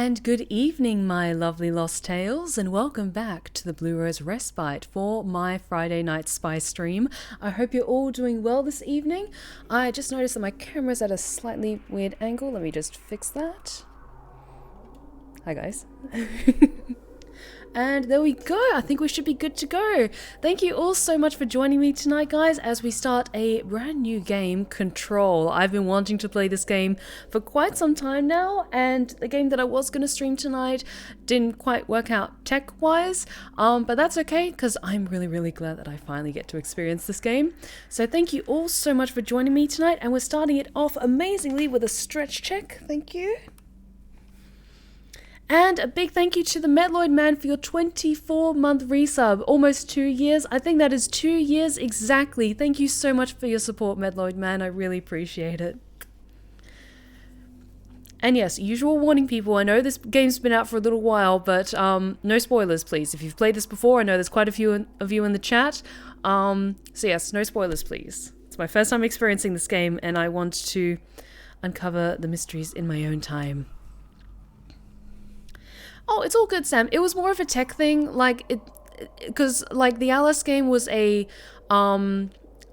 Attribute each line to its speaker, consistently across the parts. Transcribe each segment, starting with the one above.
Speaker 1: And good evening, my lovely Lost Tales, and welcome back to the Blue Rose Respite for my Friday night spy stream. I hope you're all doing well this evening. I just noticed that my camera's at a slightly weird angle. Let me just fix that. Hi, guys. And there we go. I think we should be good to go. Thank you all so much for joining me tonight, guys, as we start a brand new game, Control. I've been wanting to play this game for quite some time now, and the game that I was going to stream tonight didn't quite work out tech-wise, but that's okay, because I'm really glad that I finally get to experience this game. So thank you all so much for joining me tonight, and we're starting it off amazingly with a stretch check. Thank you. And a big thank you to the Metloid Man for your 24-month resub. Almost 2 years. I think that is 2 years exactly. Thank you so much for your support, Metloid Man. I really appreciate it. And yes, usual warning, people. I know this game's been out for a little while, but no spoilers, please. If you've played this before, I know there's quite a few of you in the chat. So yes, no spoilers, please. It's my first time experiencing this game, and I want to uncover the mysteries in my own time. Oh, it's all good, Sam. It was more of a tech thing, because the Alice game was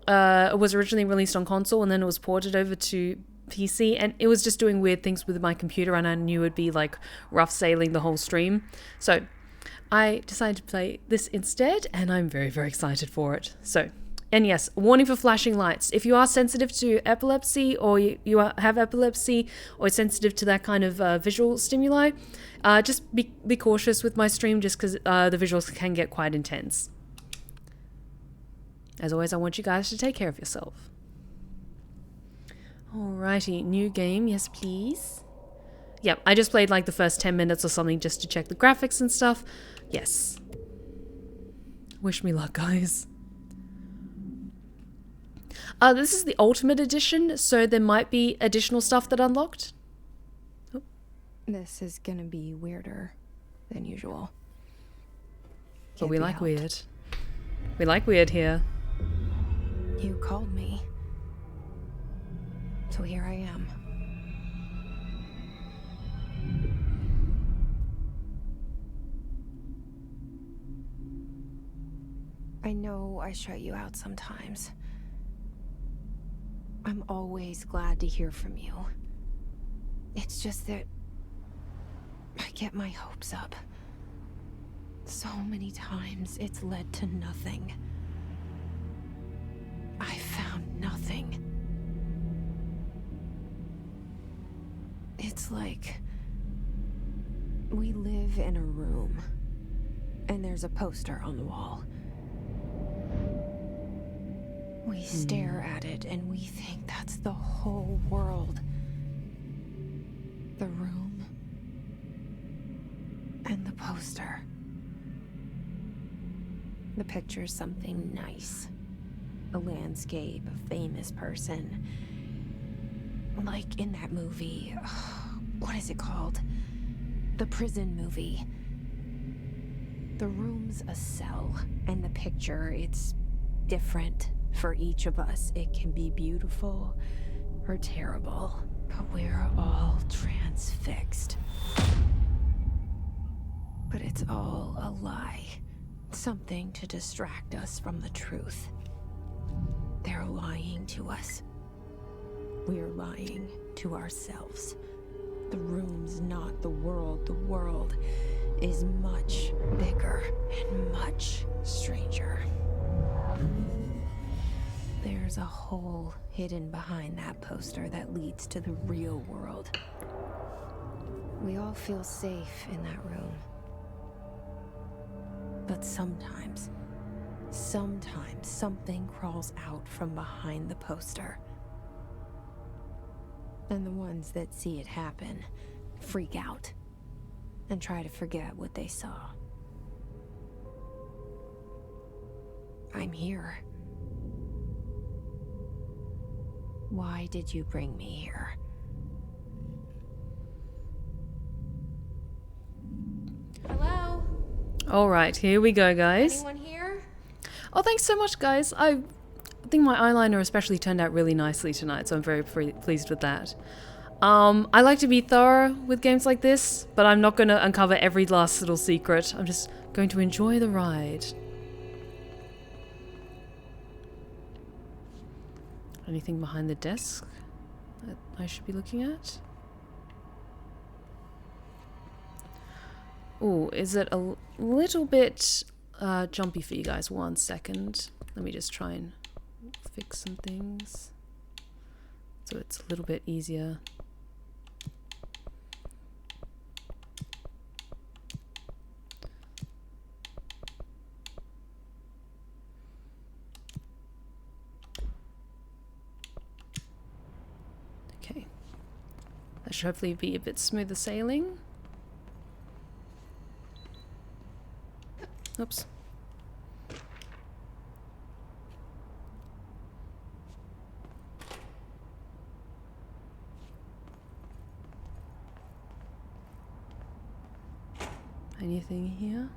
Speaker 1: was originally released on console and then it was ported over to PC, and it was just doing weird things with my computer, and I knew it'd be like rough sailing the whole stream. So I decided to play this instead, and I'm very excited for it. So. And yes, warning for flashing lights. If you are sensitive to epilepsy, or you have epilepsy, or sensitive to that kind of visual stimuli, just be cautious with my stream, just because the visuals can get quite intense. As always, I want you guys to take care of yourself. Alrighty, new game, yes please. Yep, I just played like the first 10 minutes or something just to check the graphics and stuff. Yes. Wish me luck, guys. This is the Ultimate Edition, so there might be additional stuff that unlocked. Oh.
Speaker 2: This is gonna be weirder than usual.
Speaker 1: But we like weird. We like weird here.
Speaker 2: You called me. So here I am. I know I shut you out sometimes. I'm always glad to hear from you. It's just that I get my hopes up. So many times it's led to nothing. I found nothing. It's like we live in a room and there's a poster on the wall. We stare at it and we think that's the whole world. The room and the poster. The picture's something nice. A landscape, a famous person. Like in that movie, what is it called? The prison movie. The room's a cell, and the picture, it's different. For each of us, it can be beautiful or terrible, but we're all transfixed. But it's all a lie. Something to distract us from the truth. They're lying to us. We're lying to ourselves. The room's not the world. The world is much bigger and much stranger. There's a hole hidden behind that poster that leads to the real world. We all feel safe in that room. But sometimes something crawls out from behind the poster. And the ones that see it happen freak out and try to forget what they saw. I'm here. Why did you bring me here? Hello?
Speaker 1: Alright, here we go, guys.
Speaker 2: Anyone here?
Speaker 1: Oh, thanks so much, guys. I think my eyeliner especially turned out really nicely tonight, so I'm very pleased with that. I like to be thorough with games like this, but I'm not going to uncover every last little secret. I'm just going to enjoy the ride. Anything behind the desk that I should be looking at? Oh, is it a little bit jumpy for you guys? 1 second. Let me just try and fix some things so it's a little bit easier. Okay. That should hopefully be a bit smoother sailing. Oops. Anything here?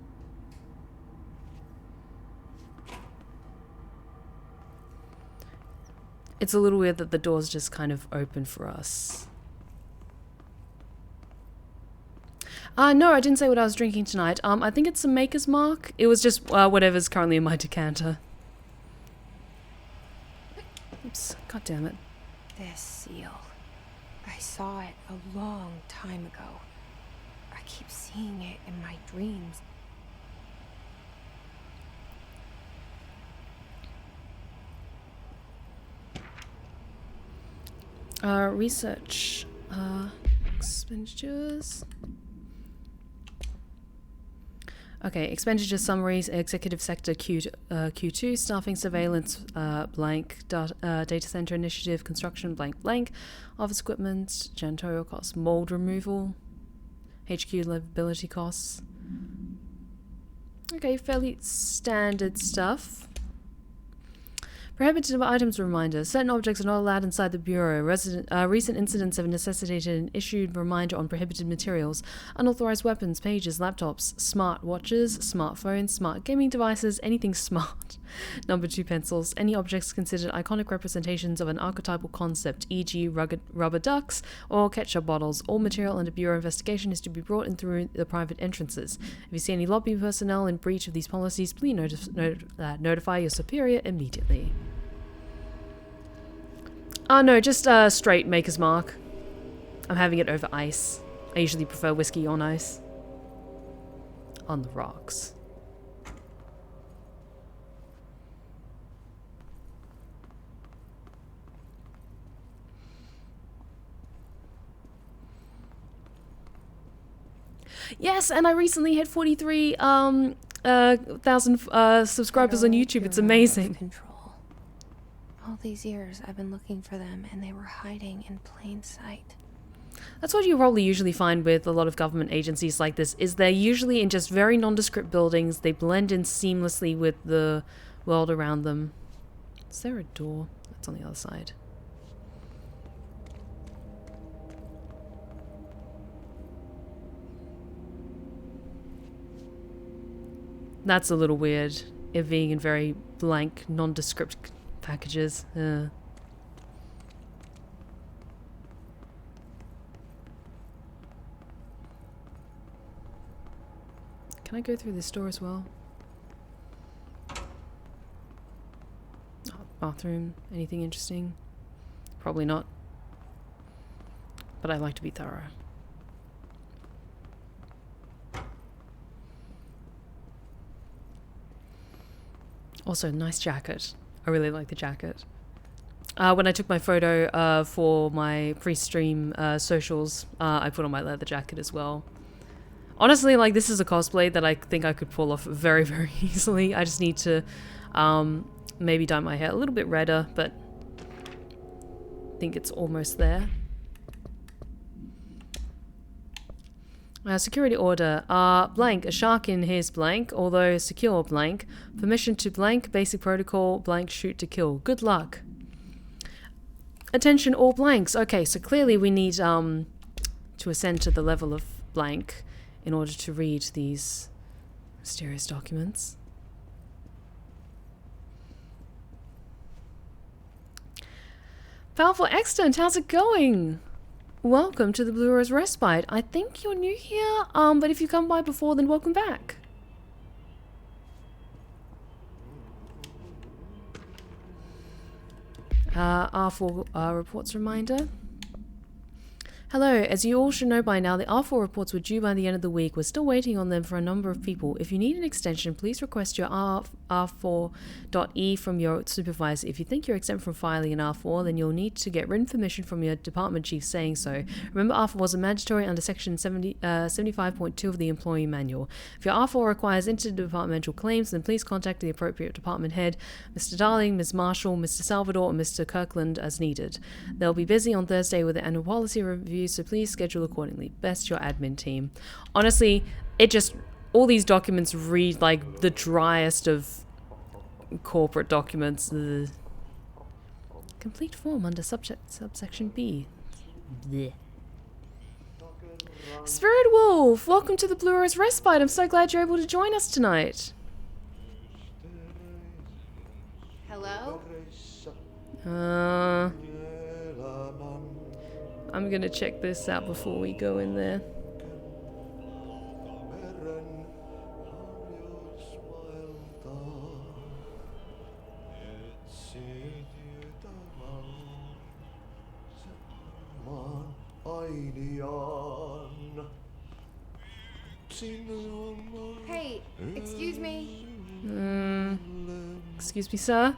Speaker 1: It's a little weird that the door's just kind of open for us. No, I didn't say what I was drinking tonight. I think it's a Maker's Mark. It was just whatever's currently in my decanter. Oops, god damn it.
Speaker 2: This seal. I saw it a long time ago. I keep seeing it in my dreams.
Speaker 1: Research. Expenditures. Okay, expenditure summaries, executive sector Q2, staffing, surveillance, blank, data center initiative, construction, blank, blank, office equipment, janitorial costs, mold removal, HQ livability costs. Okay, fairly standard stuff. Prohibited items reminder. Certain objects are not allowed inside the Bureau. Recent incidents have necessitated an issued reminder on prohibited materials. Unauthorized weapons, pages, laptops, smart watches, smartphones, smart gaming devices, anything smart. Number 2 pencils. Any objects considered iconic representations of an archetypal concept, e.g. rubber ducks or ketchup bottles. All material under Bureau investigation is to be brought in through the private entrances. If you see any lobby personnel in breach of these policies, please notify your superior immediately. Oh no, just straight Maker's Mark. I'm having it over ice. I usually prefer whiskey on ice. On the rocks. Yes, and I recently hit 43,000 subscribers on YouTube. It's amazing.
Speaker 2: All these years I've been looking for them and they were hiding in plain sight.
Speaker 1: That's what you probably usually find with a lot of government agencies like this, is they're usually in just very nondescript buildings. They blend in seamlessly with the world around them. Is there a door? That's on the other side. That's a little weird, it being in very blank, nondescript packages. Can I go through this door as well? Oh, bathroom. Anything interesting? Probably not. But I like to be thorough. Also, nice jacket. I really like the jacket. When I took my photo for my pre-stream socials, I put on my leather jacket as well. Honestly, like, this is a cosplay that I think I could pull off very, very easily. I just need to maybe dye my hair a little bit redder, but I think it's almost there. Security order. Blank. A shark in his blank, although secure blank. Permission to blank. Basic protocol. Blank. Shoot to kill. Good luck. Attention all blanks. Okay, so clearly we need to ascend to the level of blank in order to read these mysterious documents. Powerful Extant, how's it going? Welcome to the Blue Rose Respite. I think you're new here, but if you come by before, then welcome back. R4 reports reminder. Hello, as you all should know by now, the R4 reports were due by the end of the week. We're still waiting on them for a number of people. If you need an extension, please request your R4.E from your supervisor. If you think you're exempt from filing an R4, then you'll need to get written permission from your department chief saying so. Remember, R4 was a mandatory under section 75.2 of the employee manual. If your R4 requires interdepartmental claims, then please contact the appropriate department head, Mr. Darling, Ms. Marshall, Mr. Salvador, and Mr. Kirkland as needed. They'll be busy on Thursday with the annual policy review, so please schedule accordingly. Best, your admin team. Honestly, all these documents read like the driest of corporate documents. Ugh. Complete form under subsection B. Blech. Spirit Wolf, welcome to the Blue Rose Respite. I'm so glad you're able to join us tonight.
Speaker 2: Hello?
Speaker 1: I'm gonna check this out before we go in there.
Speaker 2: Hey, excuse me?
Speaker 1: Excuse me, sir?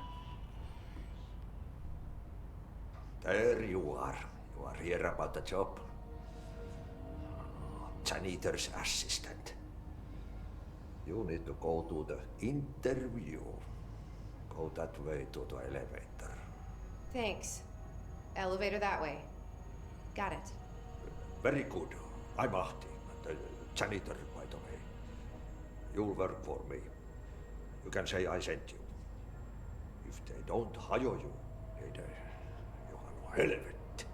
Speaker 3: There you are. You are here about the job. Janitor's assistant. You need to go to the interview. Go that way to the elevator.
Speaker 2: Thanks. Elevator that way. Got it.
Speaker 3: Very good. I'm Ahti, the janitor, by the way. You'll work for me. You can say I sent you. If they don't hire you, you are no helvet.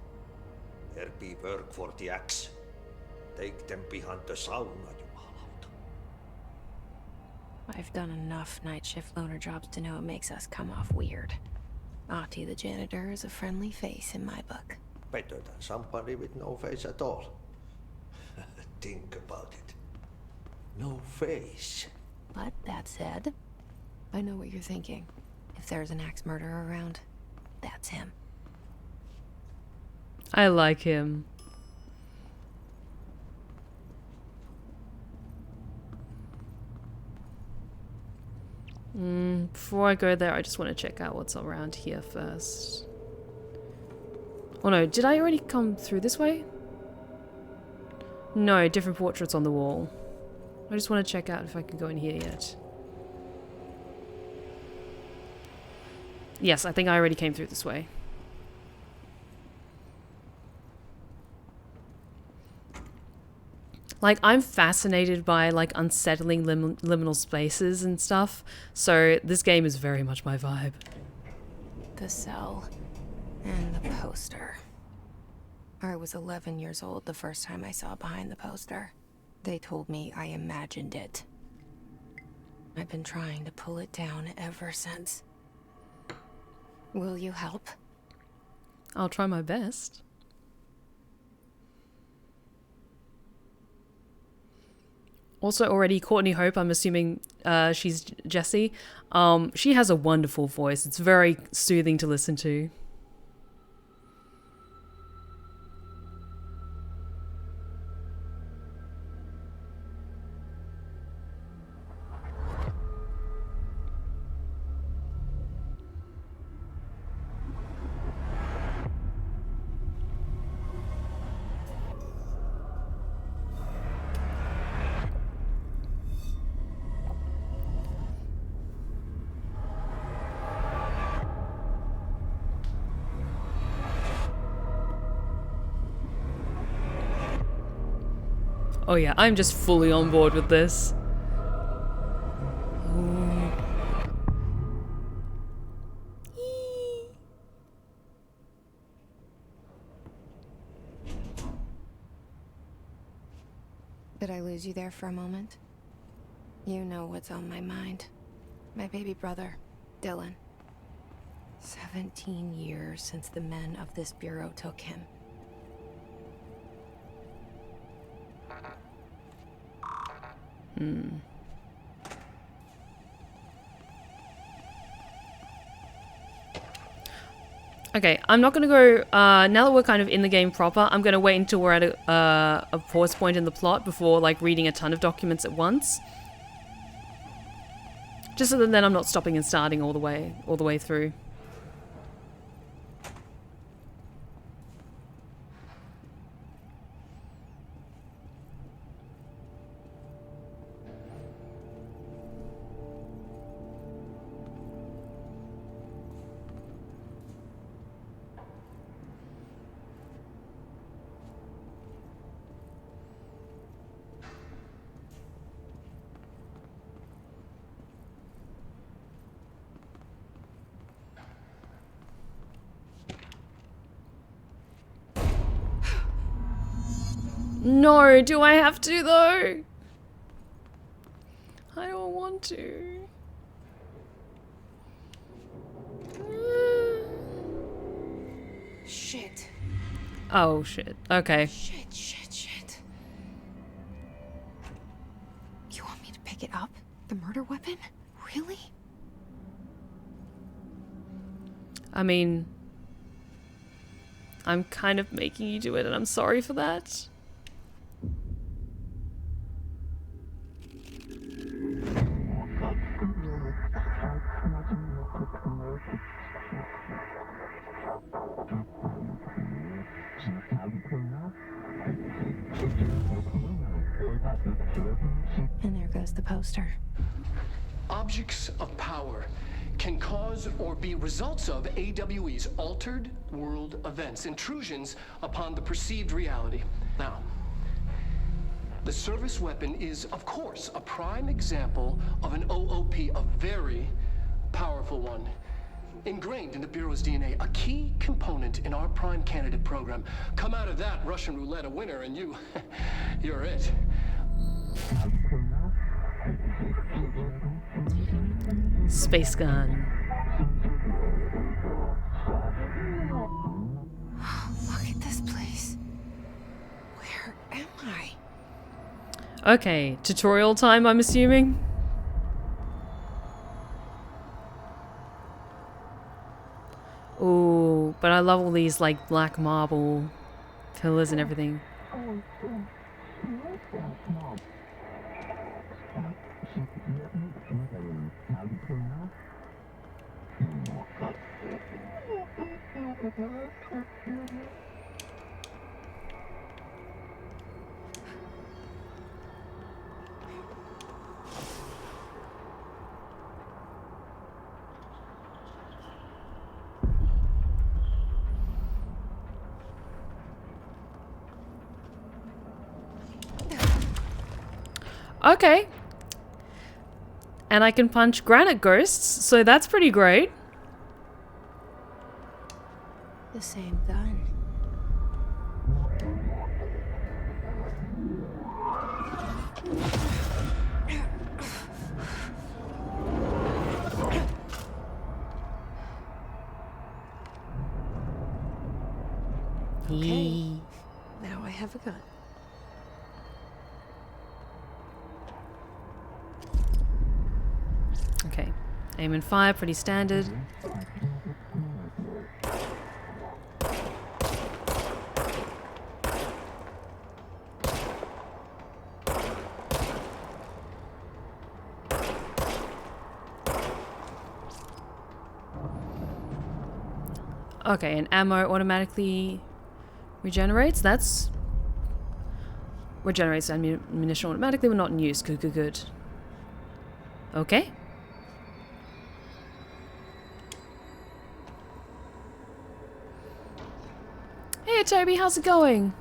Speaker 3: There be work for the axe. Take them behind the sauna, jumalauta.
Speaker 2: I've done enough night shift loner jobs to know it makes us come off weird. Ahti the janitor is a friendly face in my book.
Speaker 3: Better than somebody with no face at all. Think about it. No face.
Speaker 2: But that said, I know what you're thinking. If there's an axe murderer around, that's him.
Speaker 1: I like him. Before I go there, I just want to check out what's around here first. Oh no, did I already come through this way? No, different portraits on the wall. I just want to check out if I can go in here yet. Yes, I think I already came through this way. Like, I'm fascinated by, like, unsettling liminal spaces and stuff, so this game is very much my vibe.
Speaker 2: The cell and the poster. I was 11 years old the first time I saw behind the poster. They told me I imagined it. I've been trying to pull it down ever since. Will you help?
Speaker 1: I'll try my best. Also already Courtney Hope, I'm assuming she's Jessie. She has a wonderful voice. It's very soothing to listen to. Oh yeah, I'm just fully on board with this.
Speaker 2: Did I lose you there for a moment? You know what's on my mind. My baby brother, Dylan. 17 years since the men of this bureau took him.
Speaker 1: Okay, I'm not going to go... now that we're kind of in the game proper, I'm going to wait until we're at a pause point in the plot before, like, reading a ton of documents at once. Just so that then I'm not stopping and starting all the way through. No, do I have to though? I don't want to.
Speaker 2: Shit.
Speaker 1: Oh shit. Okay.
Speaker 2: Shit. You want me to pick it up? The murder weapon? Really?
Speaker 1: I mean, I'm kind of making you do it and I'm sorry for that.
Speaker 2: And there goes the poster.
Speaker 4: Objects of power can cause or be results of AWE's altered world events, intrusions upon the perceived reality. Now, the service weapon is, of course, a prime example of an OOP, a very powerful one. Ingrained in the Bureau's DNA, a key component in our prime candidate program. Come out of that Russian roulette a winner and you're it.
Speaker 1: Space gun.
Speaker 2: Look at this place. Where am I?
Speaker 1: Okay, tutorial time, I'm assuming. Ooh, but I love all these like black marble pillars and everything. Okay. And I can punch granite ghosts, so that's pretty great.
Speaker 2: The same gun. Okay. Now I have a gun.
Speaker 1: Okay. Aim and fire, pretty standard. Okay, and ammo automatically regenerates. That's... Regenerates ammunition automatically when not in use. Good. Okay. Hey Toby, how's it going?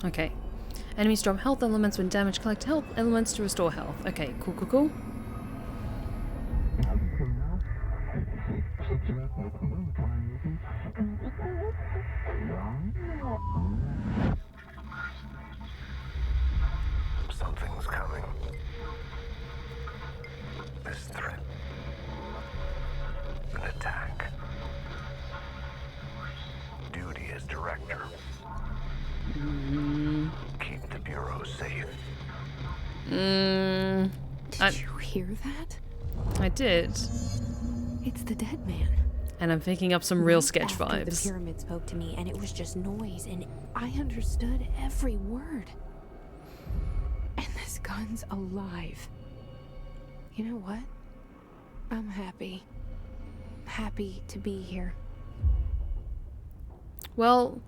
Speaker 1: Okay. Enemies drop health elements when damaged. Collect health elements to restore health. Okay, cool, cool, cool.
Speaker 5: Something's coming. This threat. An attack. Duty as director. Keep the Bureau safe.
Speaker 2: Did you hear that?
Speaker 1: I did.
Speaker 2: It's the dead man.
Speaker 1: And I'm picking up some real sketch
Speaker 2: After
Speaker 1: vibes.
Speaker 2: The pyramid spoke to me, and it was just noise, and I understood every word. And this gun's alive. You know what? I'm happy. Happy to be here.
Speaker 1: Well,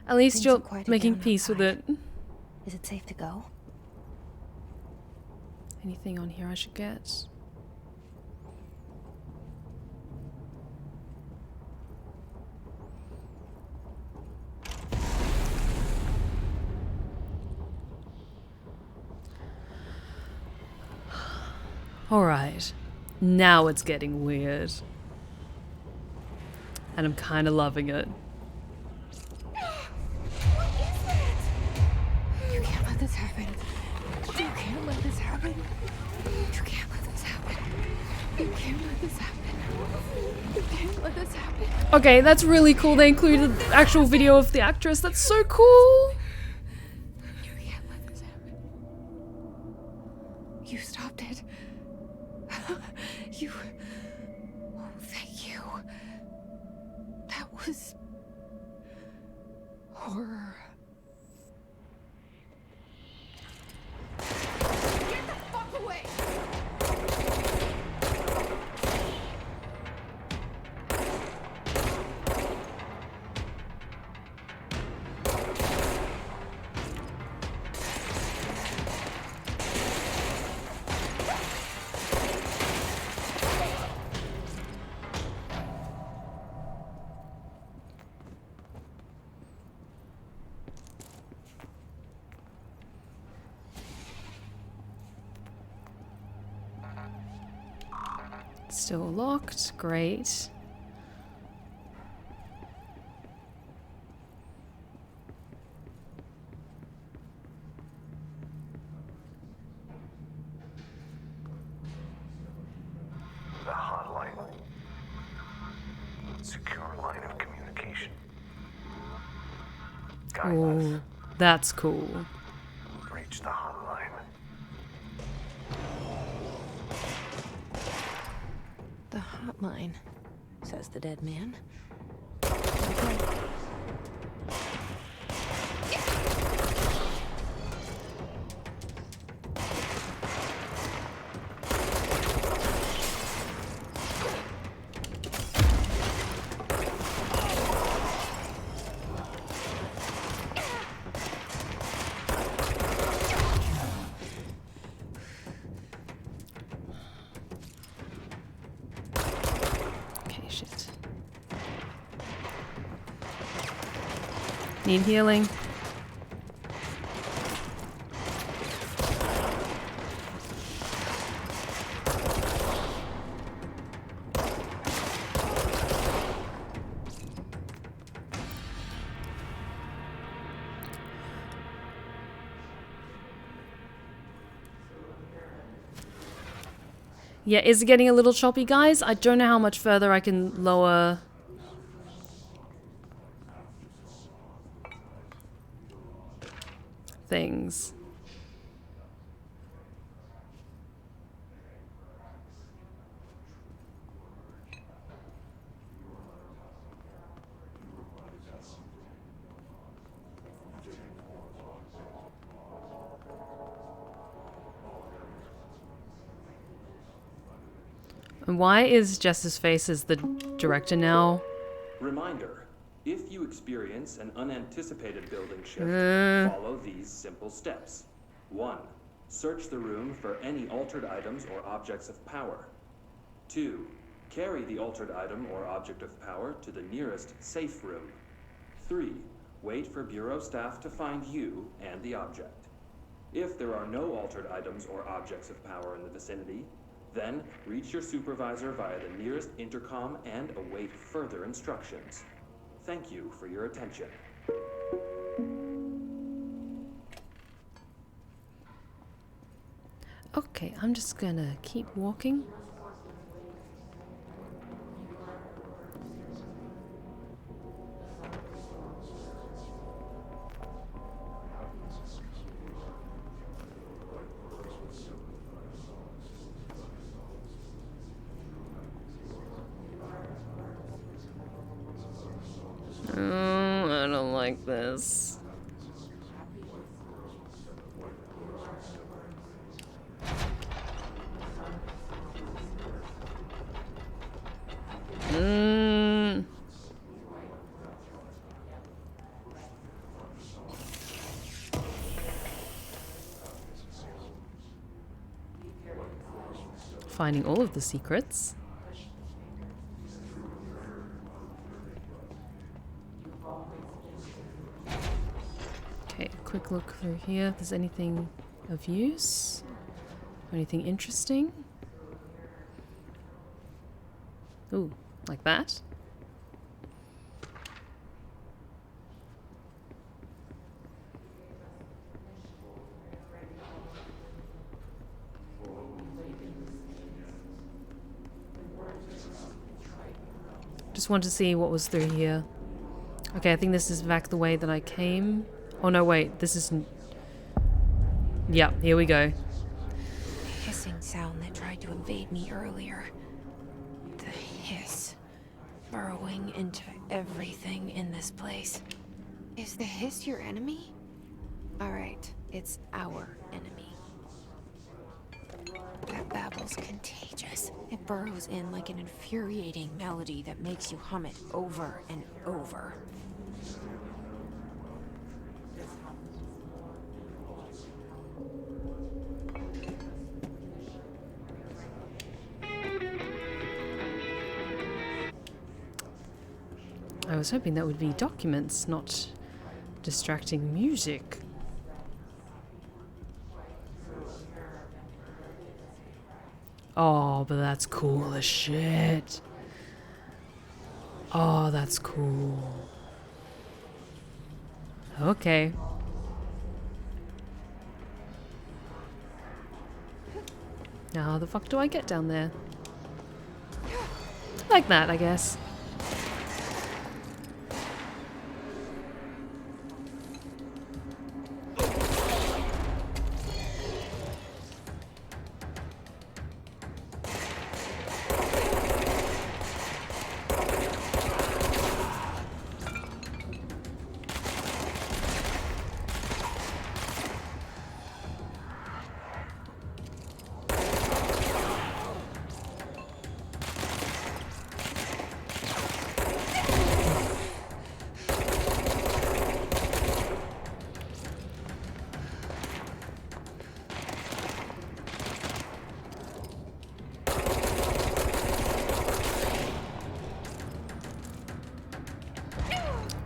Speaker 1: at least
Speaker 2: Things
Speaker 1: you're
Speaker 2: have quieted
Speaker 1: making
Speaker 2: down
Speaker 1: peace with it.
Speaker 2: outside. Is it safe to go?
Speaker 1: Anything on here I should get? Alright, now it's getting weird. And I'm kind of loving it.
Speaker 2: What is that? You can't let this happen. You can't let this happen. You can't let this happen. You can't let this happen. You can't let this happen.
Speaker 1: Okay, that's really cool. They included actual video of the actress. That's so cool.
Speaker 2: You can't let this happen. You stopped it. You... Oh, thank you. That was... horror. Get the fuck away!
Speaker 1: Still locked. Great.
Speaker 5: The hotline. Secure line of communication. Guidelines.
Speaker 1: Oh, that's cool.
Speaker 5: Reach the hotline.
Speaker 2: The hotline, says the dead man.
Speaker 1: Need healing. Yeah, is it getting a little choppy, guys? I don't know how much further I can lower... things. And why is Jess's face as the director now?
Speaker 6: Reminder, if you experience an unanticipated building shift, follow these simple steps. 1. Search the room for any altered items or objects of power. 2. Carry the altered item or object of power to the nearest safe room. 3. Wait for Bureau staff to find you and the object. If there are no altered items or objects of power in the vicinity, then reach your supervisor via the nearest intercom and await further instructions. Thank you for your attention.
Speaker 1: Okay, I'm just gonna keep walking. Oh, I don't like this. Finding all of the secrets. Okay, quick look through here if there's anything of use or anything interesting. Ooh, like that. Just wanted to see what was through here. Okay, I think this is back the way that I came. Oh no, wait, this isn't... Yeah, here we go.
Speaker 2: The hissing sound that tried to invade me earlier. The hiss. Burrowing into everything in this place. Is the hiss your enemy? Alright, it's our enemy. That babble's contagious. It burrows in like an infuriating melody that makes you hum it over and over.
Speaker 1: I was hoping that would be documents, not distracting music. Oh, but that's cool as shit. Oh, that's cool. Okay. Now, how the fuck do I get down there? Like that, I guess.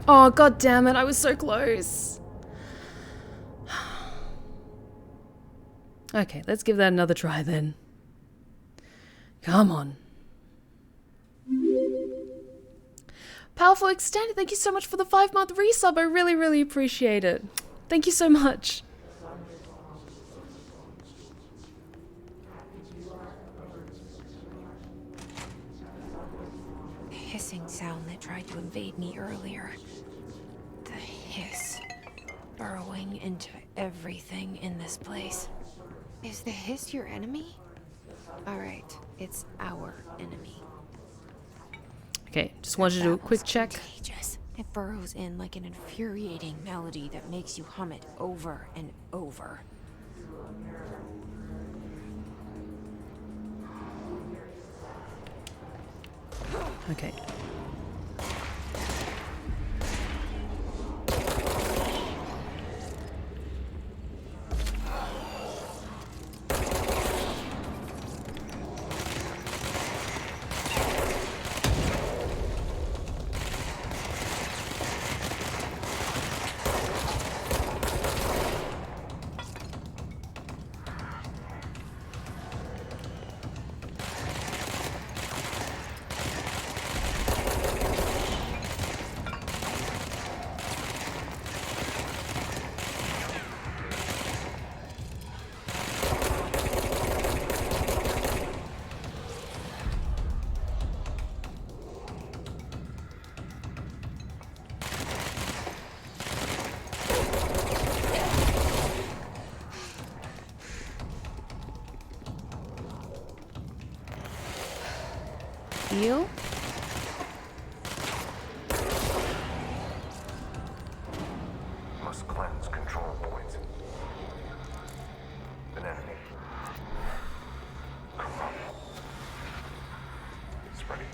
Speaker 1: Oh, god damn it, I was so close. Okay, let's give that another try then. Come on. Powerful Extended, thank you so much for the 5-month resub. I really, really appreciate it. Thank you so much.
Speaker 2: The hissing sound that tried to invade me earlier. The hiss. Burrowing into everything in this place. Is the hiss your enemy? Alright, it's our enemy.
Speaker 1: Okay, just wanted to do a quick check.
Speaker 2: Contagious. It burrows in like an infuriating melody that makes you hum it over and over.
Speaker 1: Okay. heal.
Speaker 5: Must cleanse control points. An enemy. Corrupt. Spreading.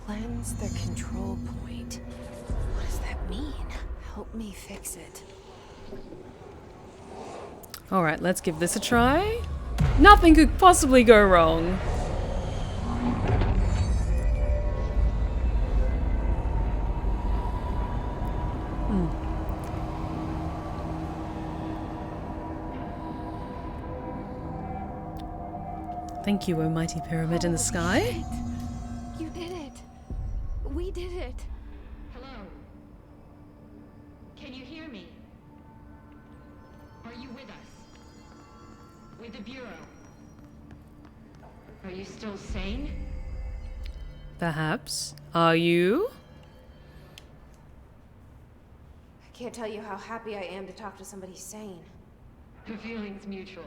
Speaker 2: Cleanse the control point. What does that mean? Help me fix it.
Speaker 1: Alright, let's give this a try. Nothing could possibly go wrong. Thank you, O mighty pyramid in the sky.
Speaker 2: You did it. We did it.
Speaker 7: Hello? Can you hear me? Are you with us? With the Bureau? Are you still sane?
Speaker 1: Perhaps. Are you?
Speaker 2: I can't tell you how happy I am to talk to somebody sane.
Speaker 7: The feeling's mutual.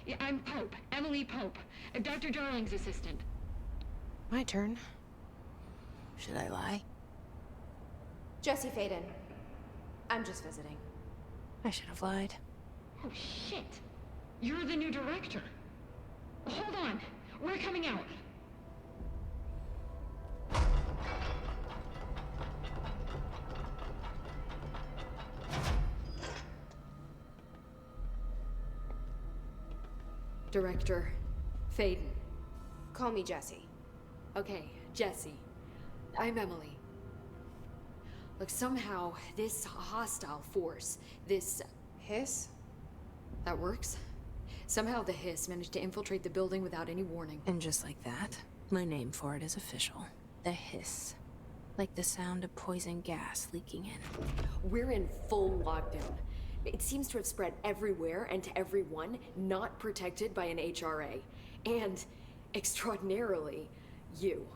Speaker 7: Yeah, I'm Pope, Emily Pope, Dr. Darling's assistant.
Speaker 2: My turn. Should I lie? Jesse Hayden. I'm just visiting. I should have lied.
Speaker 7: Oh, shit. You're the new director. Hold on. We're coming out.
Speaker 8: Director Hayden.
Speaker 2: Call me Jesse.
Speaker 8: Okay, Jesse. I'm Emily. Look, somehow this hostile force, this
Speaker 2: Hiss?
Speaker 8: that works. Somehow the hiss managed to infiltrate the building without any warning.
Speaker 2: And just like that, my name for it is official. The hiss. Like the sound of poison gas leaking in.
Speaker 8: We're in full lockdown. It seems to have spread everywhere and to everyone not protected by an HRA. And, extraordinarily, you.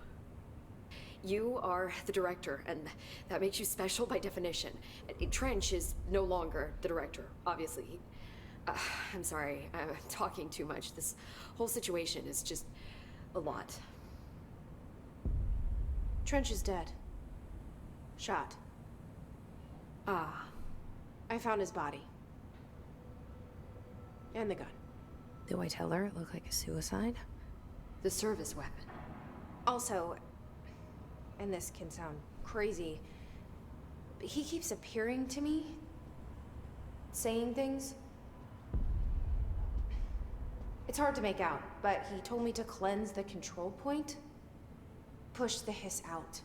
Speaker 8: You are the director, and that makes you special by definition. Trench is no longer the director, obviously. I'm sorry, I'm talking too much. This whole situation is just a lot.
Speaker 2: Trench is dead. Shot.
Speaker 8: Ah.
Speaker 2: I found his body. And the gun. Do I tell her it looked like a suicide?
Speaker 8: The service weapon.
Speaker 2: Also, and this can sound crazy, but he keeps appearing to me, saying things. It's hard to make out, but he told me to cleanse the control point, push the hiss out.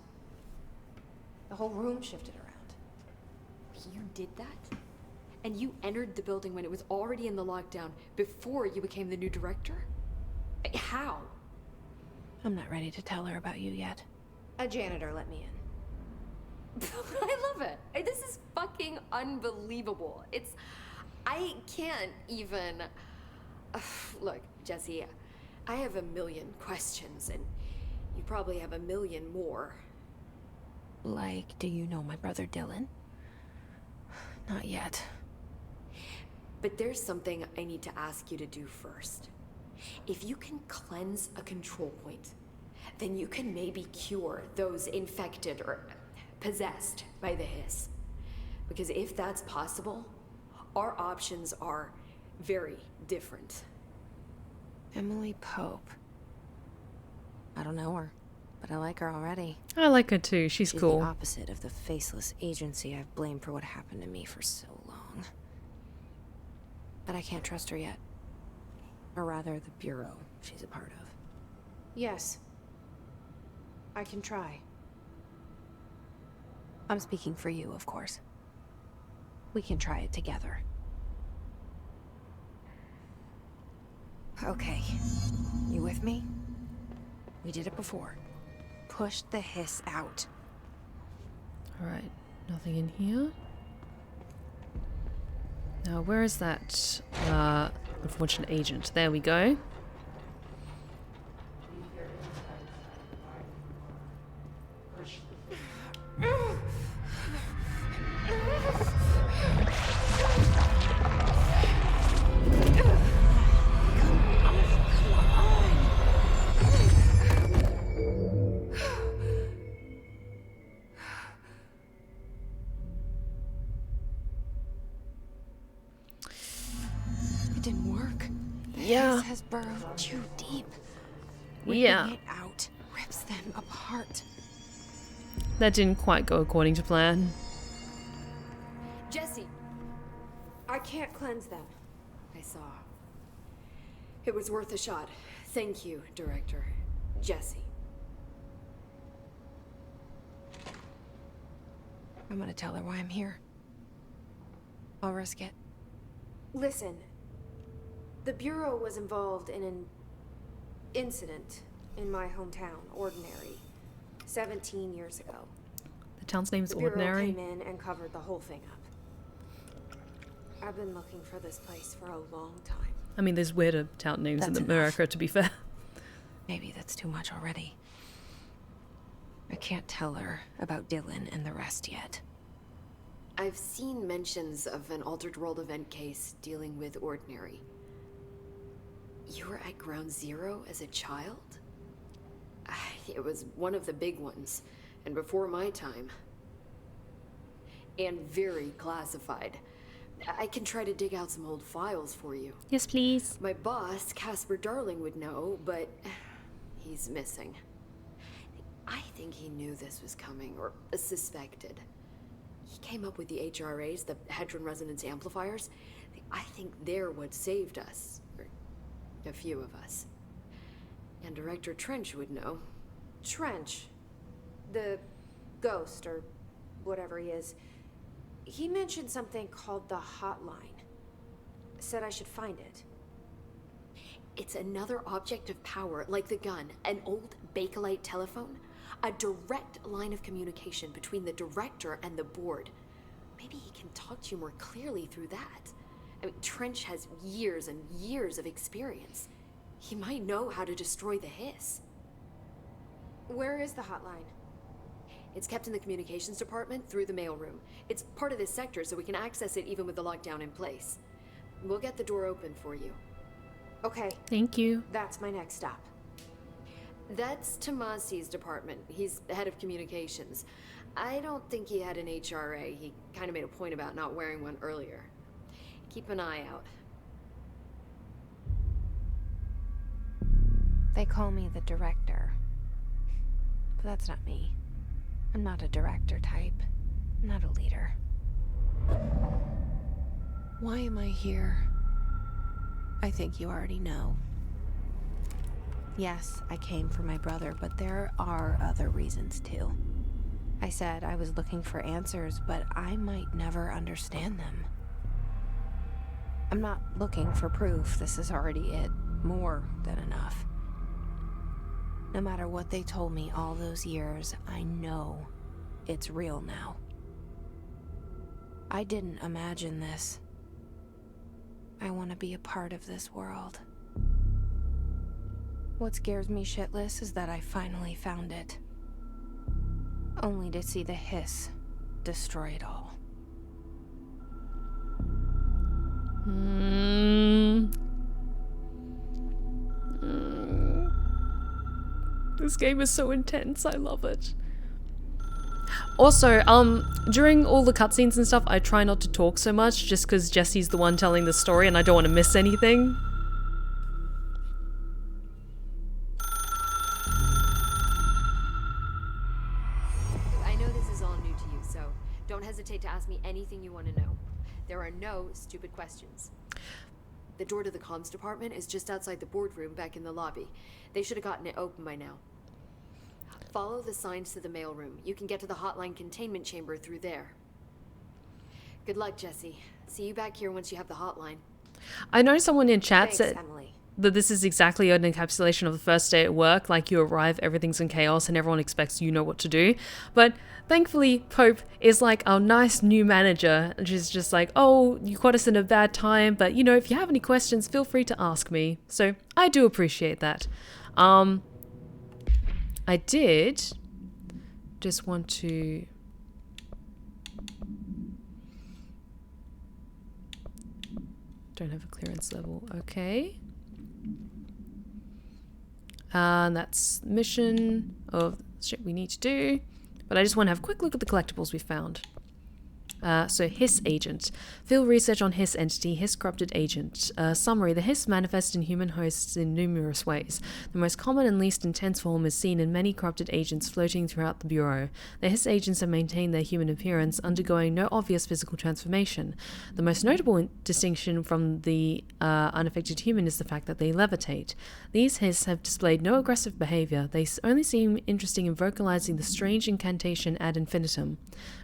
Speaker 2: The whole room shifted around.
Speaker 8: You did that? And you entered the building when it was already in the lockdown before you became the new director? How?
Speaker 2: I'm not ready to tell her about you yet. A janitor let me in.
Speaker 8: I love it. This is fucking unbelievable. I can't even... Look, Jesse, I have a million questions, and you probably have a million more.
Speaker 2: Like, do you know my brother Dylan? Not yet.
Speaker 8: But there's something I need to ask you to do first. If you can cleanse a control point, then you can maybe cure those infected or possessed by the hiss. Because if that's possible, our options are very different.
Speaker 2: Emily Pope. I don't know her, but I like her already.
Speaker 1: I like her too. She's cool.
Speaker 2: The opposite of the faceless agency I've blamed for what happened to me for so long. But I can't trust her yet. Or rather, the Bureau she's a part of. Yes. I can try. I'm speaking for you, of course. We can try it together. Okay. You with me? We did it before. Push the hiss out.
Speaker 1: Alright, nothing in here. Now, where is that unfortunate agent? There we go.
Speaker 2: It didn't work. The hiss has burrowed too deep. Ripping it out rips them apart.
Speaker 1: That didn't quite go according to plan.
Speaker 8: Jesse!
Speaker 2: I can't cleanse them.
Speaker 8: I saw. It was worth a shot. Thank you, Director. Jesse.
Speaker 2: I'm gonna tell her why I'm here. I'll risk it. Listen. The Bureau was involved in an incident in my hometown, Ordinary, 17 years ago.
Speaker 1: The town's name's
Speaker 2: The Bureau
Speaker 1: Ordinary.
Speaker 2: came in and covered the whole thing up. I've been looking for this place for a long time.
Speaker 1: I mean, there's weirder town names in
Speaker 2: That's
Speaker 1: America, to be fair.
Speaker 2: Maybe that's too much already. I can't tell her about Dylan and the rest yet.
Speaker 8: I've seen mentions of an Altered World event case dealing with Ordinary. You were at Ground Zero as a child? It was one of the big ones, and before my time. And very classified. I can try to dig out some old files for you.
Speaker 1: Yes, please.
Speaker 8: My boss, Casper Darling, would know, but he's missing. I think he knew this was coming, or suspected. He came up with the HRAs, the Hadron Resonance Amplifiers. I think they're what saved us. Or a few of us. And Director Trench would know.
Speaker 2: Trench. The ghost, or whatever he is. He mentioned something called the Hotline. Said I should find it.
Speaker 8: It's another object of power, like the gun, an old Bakelite telephone. A direct line of communication between the director and the board. Maybe he can talk to you more clearly through that. I mean, Trench has years and years of experience. He might know how to destroy the hiss.
Speaker 2: Where is the hotline?
Speaker 8: It's kept in the communications department through the mailroom. It's part of this sector, so we can access it even with the lockdown in place. We'll get the door open for you.
Speaker 2: Okay.
Speaker 1: Thank you.
Speaker 2: That's my next stop.
Speaker 8: That's Tomasi's department. He's the head of communications. I don't think he had an HRA. He kind of made a point about not wearing one earlier. Keep an eye out.
Speaker 2: They call me the director. But that's not me. I'm not a director type. I'm not a leader. Why am I here? I think you already know. Yes, I came for my brother, but there are other reasons too. I said I was looking for answers, but I might never understand them. I'm not looking for proof. This is already it. More than enough. No matter what they told me all those years, I know it's real now. I didn't imagine this. I want to be a part of this world. What scares me shitless is that I finally found it. Only to see the hiss destroy it all.
Speaker 1: This game is so intense. I love it. Also, during all the cutscenes and stuff, I try not to talk so much just because Jesse's the one telling the story and I don't want to miss anything.
Speaker 8: I know this is all new to you, so don't hesitate to ask me anything you want to know. There are no stupid questions. The door to the comms department is just outside the boardroom back in the lobby. They should have gotten it open by now. Follow the signs to the mailroom. You can get to the hotline containment chamber through there. Good luck, Jesse. See you back here once you have the hotline.
Speaker 1: I know someone in chat
Speaker 2: Thanks,
Speaker 1: said
Speaker 2: Emily.
Speaker 1: that this is exactly an encapsulation of the first day at work. Like, you arrive, everything's in chaos, and everyone expects you know what to do. But thankfully, Pope is like our nice new manager, and she's just like, oh, you caught us in a bad time, but you know, if you have any questions, feel free to ask me. So I do appreciate that. I did just want to... Don't have a clearance level. Okay. And that's mission of shit we need to do. But I just want to have a quick look at the collectibles we found. So Hiss agent. Field research on Hiss entity, Hiss corrupted agent. Summary. The Hiss manifest in human hosts in numerous ways. The most common and least intense form is seen in many corrupted agents floating throughout the Bureau. The Hiss agents have maintained their human appearance, undergoing no obvious physical transformation. The most notable distinction from the unaffected human is the fact that they levitate. These Hiss have displayed no aggressive behavior. They only seem interesting in vocalizing the strange incantation ad infinitum.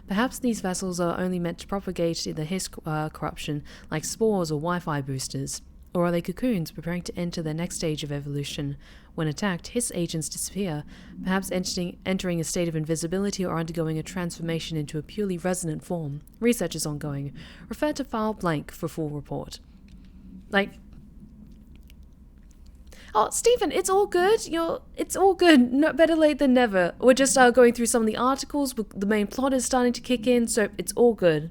Speaker 1: Perhaps these vessels are only meant to propagate the Hiss corruption, like spores or Wi-Fi boosters. Or are they cocoons preparing to enter their next stage of evolution? When attacked, Hiss agents disappear, perhaps entering a state of invisibility or undergoing a transformation into a purely resonant form. Research is ongoing. Refer to file blank for full report. Oh, Stephen, it's all good. It's all good. No, better late than never. We're just going through some of the articles. The main plot is starting to kick in, so it's all good.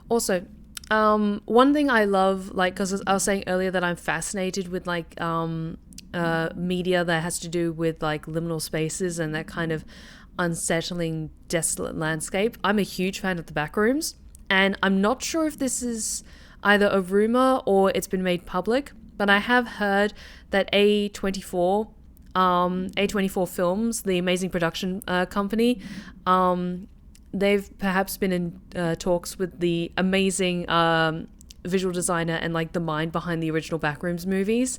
Speaker 1: Also, one thing I love, because I was saying earlier that I'm fascinated with, media that has to do with, liminal spaces and that kind of unsettling, desolate landscape. I'm a huge fan of the Backrooms, and I'm not sure if this is either a rumor or it's been made public, but I have heard that A24 Films, the amazing production company, they've perhaps been in talks with the amazing visual designer and the mind behind the original Backrooms movies,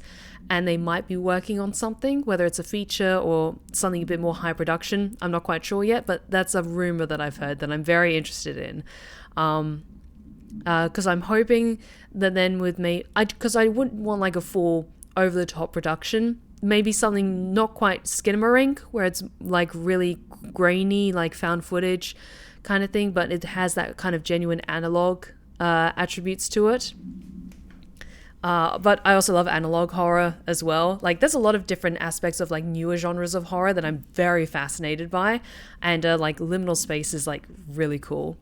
Speaker 1: and they might be working on something, whether it's a feature or something a bit more high production. I'm not quite sure yet, but that's a rumor that I've heard that I'm very interested in, because I'm hoping that then with me, because I wouldn't want a full over the top production, maybe something not quite Skinamarink where it's really grainy, found footage kind of thing, but it has that kind of genuine analog attributes to it. But I also love analog horror as well. There's a lot of different aspects of newer genres of horror that I'm very fascinated by, and liminal space is really cool.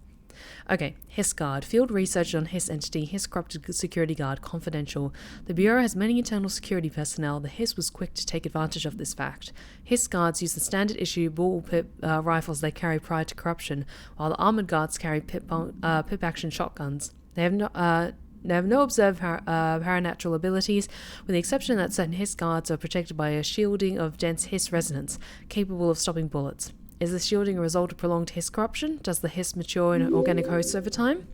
Speaker 1: Okay, Hiss Guard. Field research on Hiss entity, Hiss corrupted security guard, confidential. The Bureau has many internal security personnel. The Hiss was quick to take advantage of this fact. Hiss guards use the standard issue bullpup rifles they carry prior to corruption, while the armored guards carry pip action shotguns. They have no observed paranatural abilities, with the exception that certain Hiss guards are protected by a shielding of dense Hiss resonance, capable of stopping bullets. Is the shielding a result of prolonged Hiss corruption? Does the Hiss mature in organic hosts over time?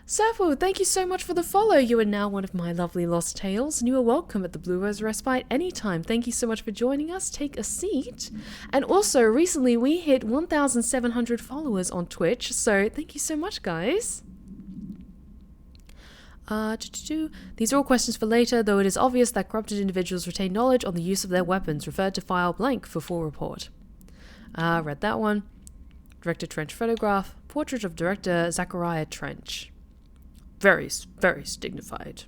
Speaker 1: Surfwood, thank you so much for the follow. You are now one of my lovely lost tales, and you are welcome at the Blue Rose Respite anytime. Thank you so much for joining us. Take a seat. And also, recently we hit 1,700 followers on Twitch, so thank you so much, guys. These are all questions for later, though it is obvious that corrupted individuals retain knowledge on the use of their weapons. Referred to file blank for full report. Read that one. Director Trench photograph. Portrait of Director Zachariah Trench. Very, very dignified.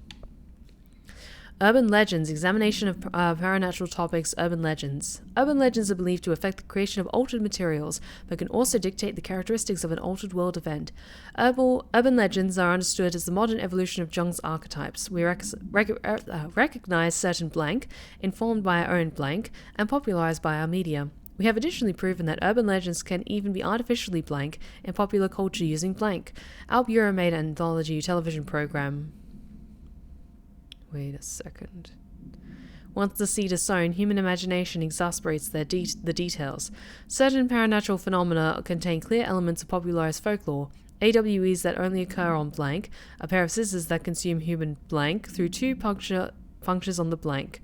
Speaker 1: Urban legends. Examination of paranatural topics. Urban legends. Urban legends are believed to affect the creation of altered materials, but can also dictate the characteristics of an altered world event. Urban legends are understood as the modern evolution of Jung's archetypes. We recognize certain blank, informed by our own blank, and popularized by our media. We have additionally proven that urban legends can even be artificially blank in popular culture using blank. Our Bureau made an anthology television program. Wait a second. Once the seed is sown, human imagination exasperates the details. Certain paranatural phenomena contain clear elements of popularized folklore. AWEs that only occur on blank, a pair of scissors that consume human blank through two punctures on the blank.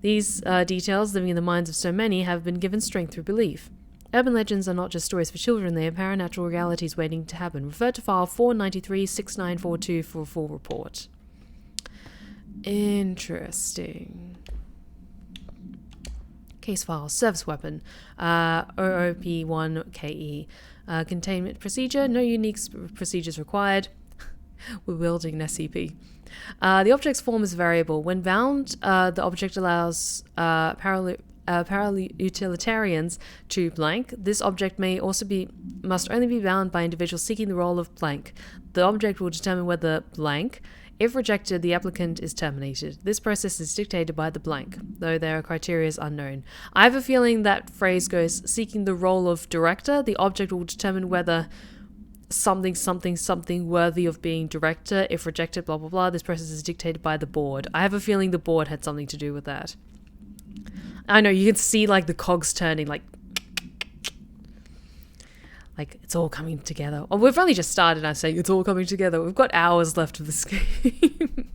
Speaker 1: These details, living in the minds of so many, have been given strength through belief. Urban legends are not just stories for children, they are paranatural realities waiting to happen. Refer to file 493-6942 for a full report. Interesting. Case file. Service weapon. OOP1KE. Containment procedure. No unique procedures required. We're wielding an SCP. The object's form is variable. When bound, the object allows utilitarians to blank. This object must only be bound by individuals seeking the role of blank. The object will determine whether blank If rejected, the applicant is terminated. This process is dictated by the blank, though their criteria is unknown. I have a feeling that phrase goes, seeking the role of director, the object will determine whether something worthy of being director. If rejected, blah blah blah, this process is dictated by the board. I have a feeling the board had something to do with that. I know, you can see like the cogs turning, like it's all coming together. Oh, we've only just started. I'm saying it's all coming together. We've got hours left of this game.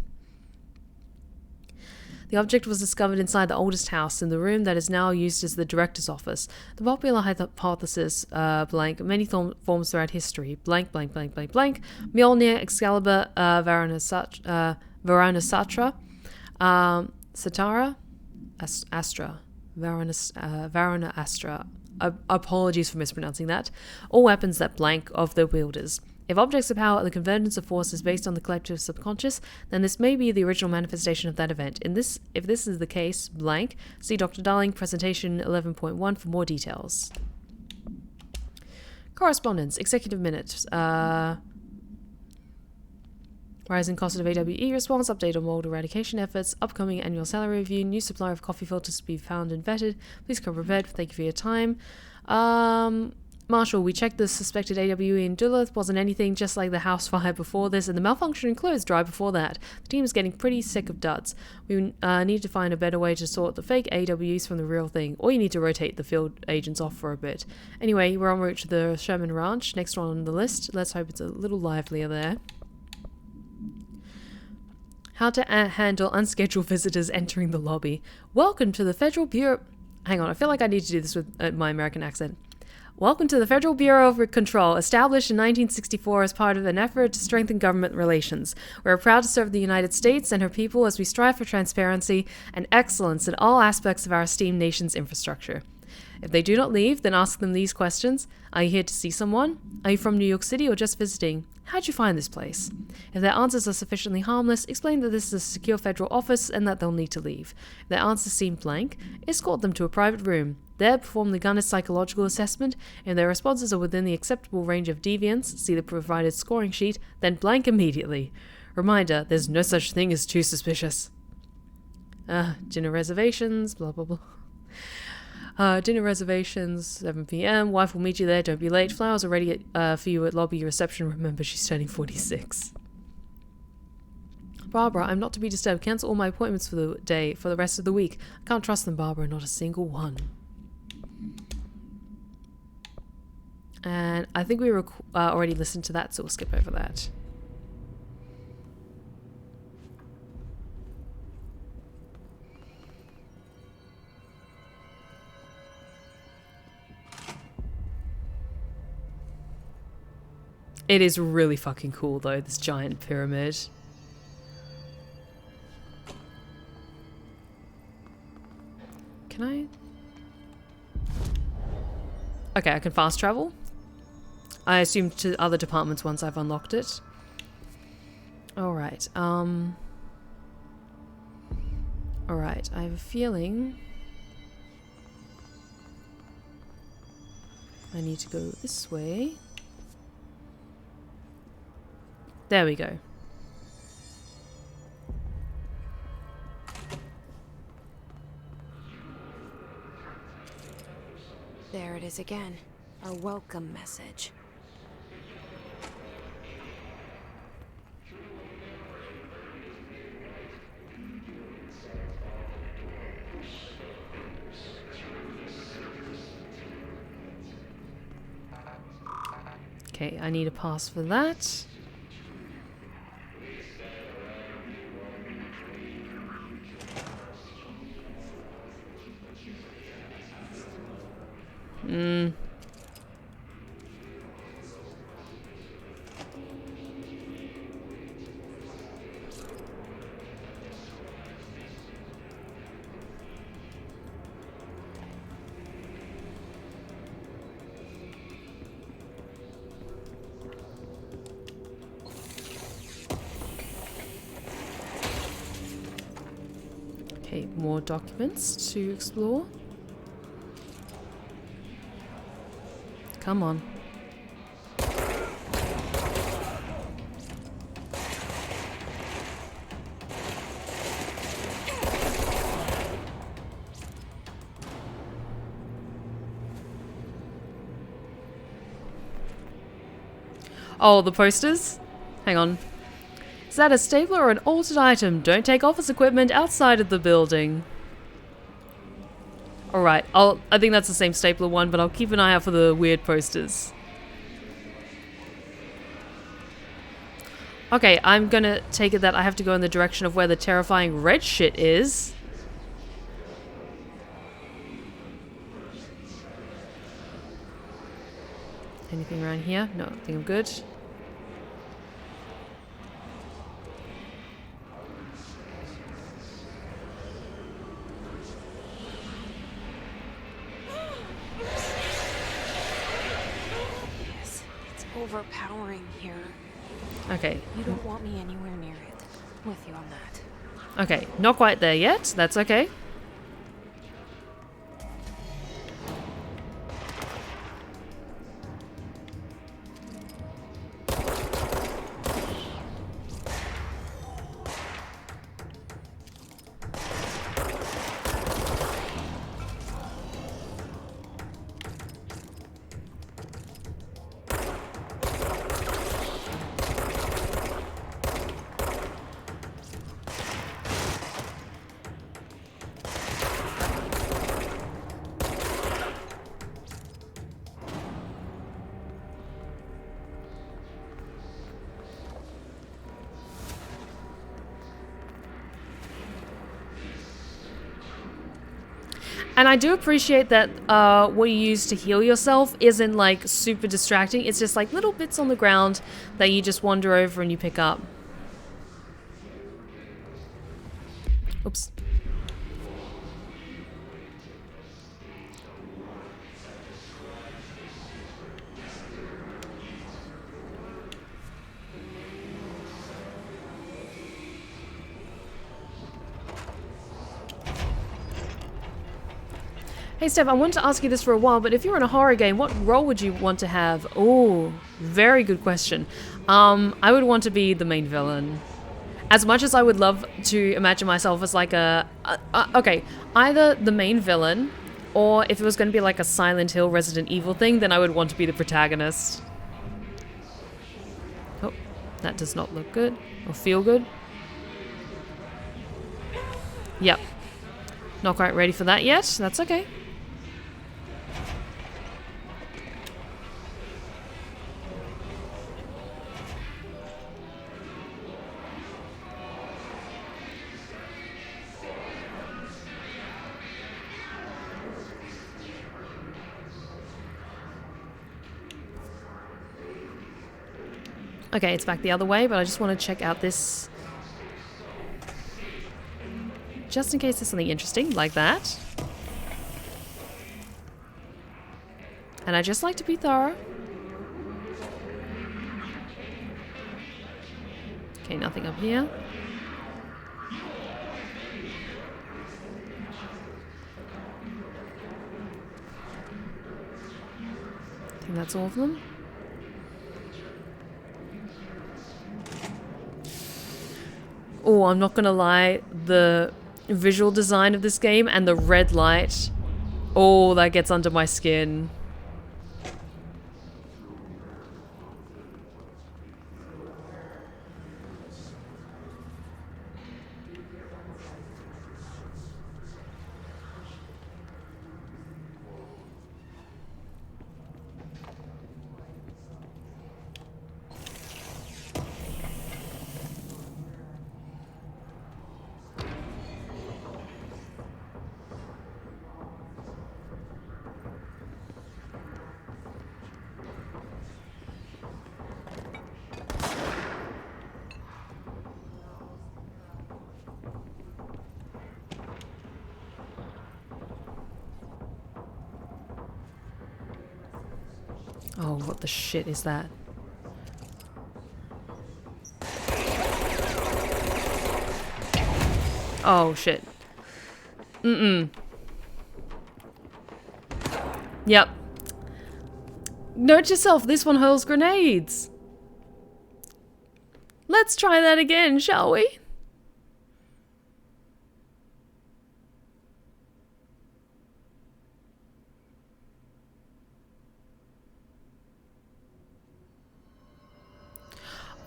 Speaker 1: The object was discovered inside the oldest house in the room that is now used as the director's office. The popular hypothesis, blank, many forms throughout history, blank, blank, blank, blank, blank, Mjolnir, Excalibur, Varuna Satra, Satara, Astra, Varuna Astra. Apologies for mispronouncing that. All weapons that blank of the wielders. If objects of power are the convergence of forces based on the collective subconscious, then this may be the original manifestation of that event. If this is the case, blank, see Dr. Darling, presentation 11.1 for more details. Correspondence, executive minutes. Rising cost of AWE response, update on mold eradication efforts, upcoming annual salary review, new supplier of coffee filters to be found and vetted. Please come prepared. Thank you for your time. Marshall, we checked the suspected AWE in Duluth. Wasn't anything, just like the house fire before this and the malfunctioning clothes dry before that. The team is getting pretty sick of duds. We need to find a better way to sort the fake AWEs from the real thing, or you need to rotate the field agents off for a bit. Anyway, we're en route to the Sherman Ranch, next one on the list. Let's hope it's a little livelier there. How to handle unscheduled visitors entering the lobby. Welcome to the Federal Bureau... Hang on, I feel like I need to do this with my American accent. Welcome to the Federal Bureau of Control, established in 1964 as part of an effort to strengthen government relations. We are proud to serve the United States and her people as we strive for transparency and excellence in all aspects of our esteemed nation's infrastructure. If they do not leave, then ask them these questions. Are you here to see someone? Are you from New York City or just visiting? How'd you find this place? If their answers are sufficiently harmless, explain that this is a secure federal office and that they'll need to leave. If their answers seem blank, escort them to a private room. There, perform the gunner's psychological assessment. If their responses are within the acceptable range of deviance, see the provided scoring sheet, then blank immediately. Reminder, there's no such thing as too suspicious. Dinner reservations, blah blah blah. Dinner reservations, 7 p.m. Wife will meet you there. Don't be late. Flowers are ready for you at lobby reception. Remember, she's turning 46. Barbara, I'm not to be disturbed. Cancel all my appointments for the day, for the rest of the week. I can't trust them, Barbara. Not a single one. And I think we already listened to that, so we'll skip over that. It is really fucking cool, though, this giant pyramid. Can I? Okay, I can fast travel. I assume to other departments once I've unlocked it. Alright, Alright, I have a feeling I need to go this way. There we go.
Speaker 2: There it is again. Our welcome message.
Speaker 1: Okay, I need a pass for that. Okay, more documents to explore. Come on. Oh, the posters? Hang on. Is that a stapler or an altered item? Don't take office equipment outside of the building. Alright, I think that's the same stapler one, but I'll keep an eye out for the weird posters. Okay, I'm gonna take it that I have to go in the direction of where the terrifying red shit is. Anything around here? No, I think I'm good.
Speaker 2: Yes, it's overpowering here.
Speaker 1: Okay.
Speaker 2: You don't want me anywhere near it. I'm with you on that.
Speaker 1: Okay, not quite there yet. That's okay. And I do appreciate that what you use to heal yourself isn't like super distracting. It's just like little bits on the ground that you just wander over and you pick up. Oops. Hey Steph, I wanted to ask you this for a while, but if you're in a horror game, what role would you want to have? Oh, very good question. I would want to be the main villain. As much as I would love to imagine myself as like okay, either the main villain, or if it was going to be like a Silent Hill Resident Evil thing, then I would want to be the protagonist. Oh, that does not look good, or feel good. Yep. Not quite ready for that yet, that's okay. Okay, it's back the other way, but I just want to check out this. Just in case there's something interesting, like that. And I just like to be thorough. Okay, nothing up here. I think that's all of them. Oh, I'm not gonna lie, the visual design of this game and the red light, oh, that gets under my skin. Oh, what the shit is that? Oh, shit. Mm-mm. Yep. Note to yourself, this one hurls grenades. Let's try that again, shall we?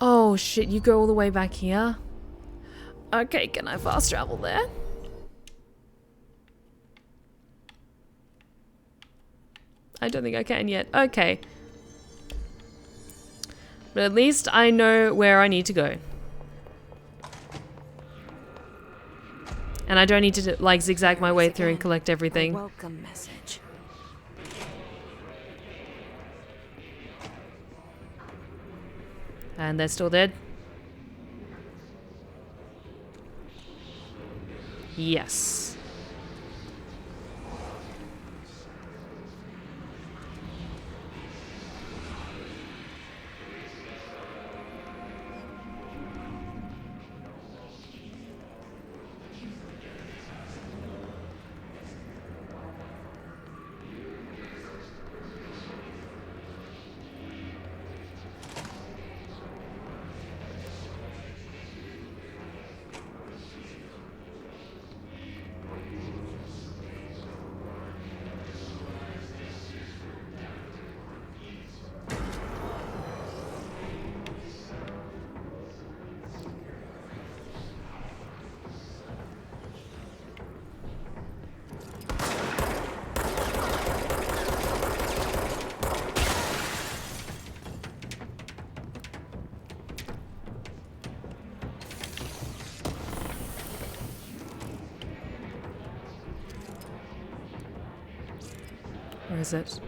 Speaker 1: Oh shit, you go all the way back here? Okay, can I fast travel there? I don't think I can yet. Okay. But at least I know where I need to go. And I don't need to like zigzag my way through and collect everything.
Speaker 2: Welcome message.
Speaker 1: And they're still dead. Yes. Where is it?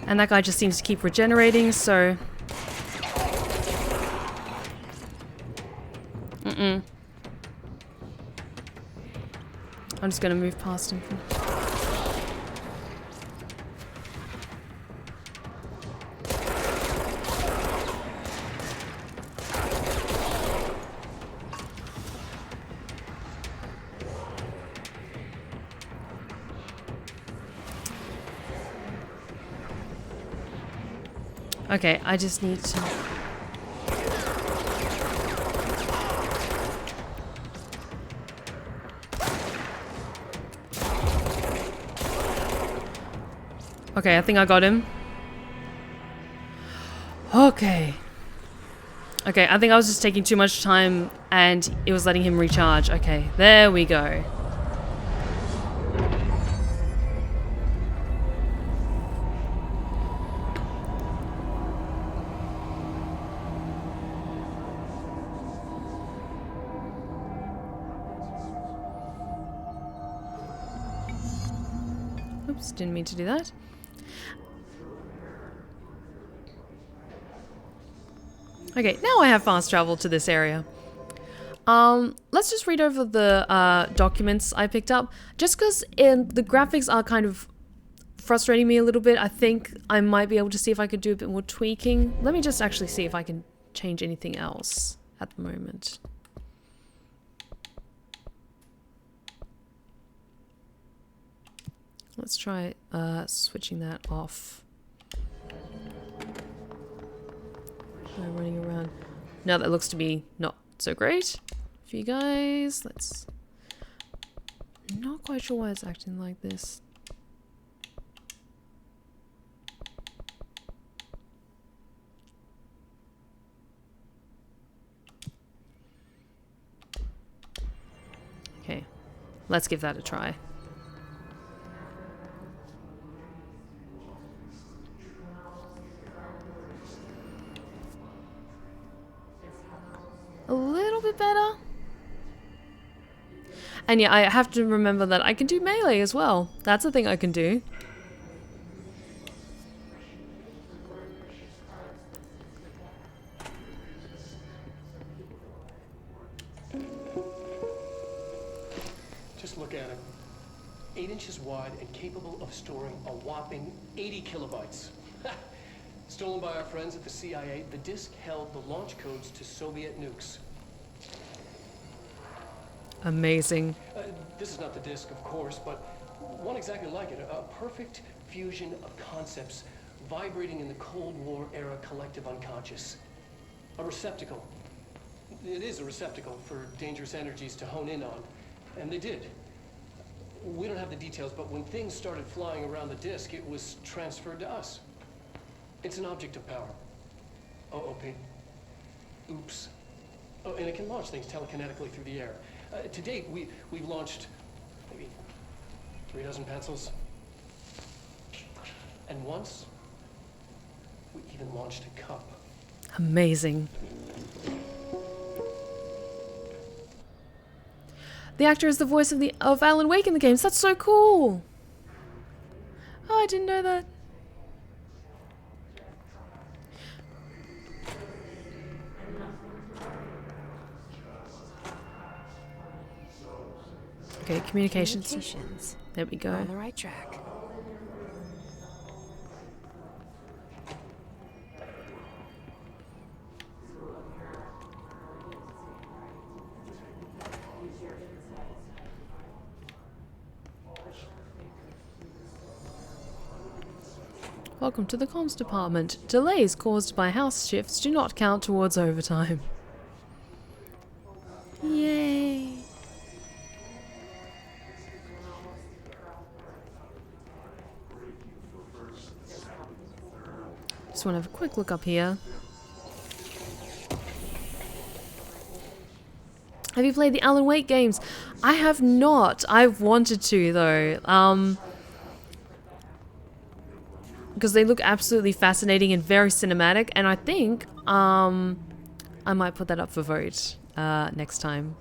Speaker 1: And that guy just seems to keep regenerating, so... I'm just gonna move past him. Okay, I just need to... Okay, I think I got him. Okay. Okay, I think I was just taking too much time and it was letting him recharge. Okay, there we go. Oops, didn't mean to do that. Okay, now I have fast travel to this area. Let's just read over the documents I picked up. Just because the graphics are kind of frustrating me a little bit, I think I might be able to see if I could do a bit more tweaking. Let me just actually see if I can change anything else at the moment. Let's try switching that off. Running around. Now that looks to be not so great for you guys. Let's... Not quite sure why it's acting like this. Okay, let's give that a try. A little bit better. And yeah, I have to remember that I can do melee as well. That's a thing I can do.
Speaker 4: Just look at him. 8 inches wide and capable of storing a whopping 80 kilobytes. Stolen by our friends at the CIA, the disk held the launch codes to Soviet nukes.
Speaker 1: Amazing.
Speaker 4: This is not the disc, of course, but one exactly like it. A perfect fusion of concepts vibrating in the Cold War era collective unconscious. A receptacle. It is a receptacle for dangerous energies to hone in on. And they did. We don't have the details, but when things started flying around the disc, it was transferred to us. It's an object of power. OP. Oops. Oh, and it can launch things telekinetically through the air. To date, we've launched maybe 36 pencils. And once, we even launched a cup.
Speaker 1: Amazing. The actor is the voice of Alan Wake in the games. That's so cool. Oh, I didn't know that. Okay, communications. There we go.
Speaker 2: We're on the right track.
Speaker 1: Welcome to the comms department. Delays caused by house shifts do not count towards overtime. Yay! Just want to have a quick look up here. Have you played the Alan Wake games? I have not. I've wanted to though. Because they look absolutely fascinating and very cinematic, and I think I might put that up for vote next time.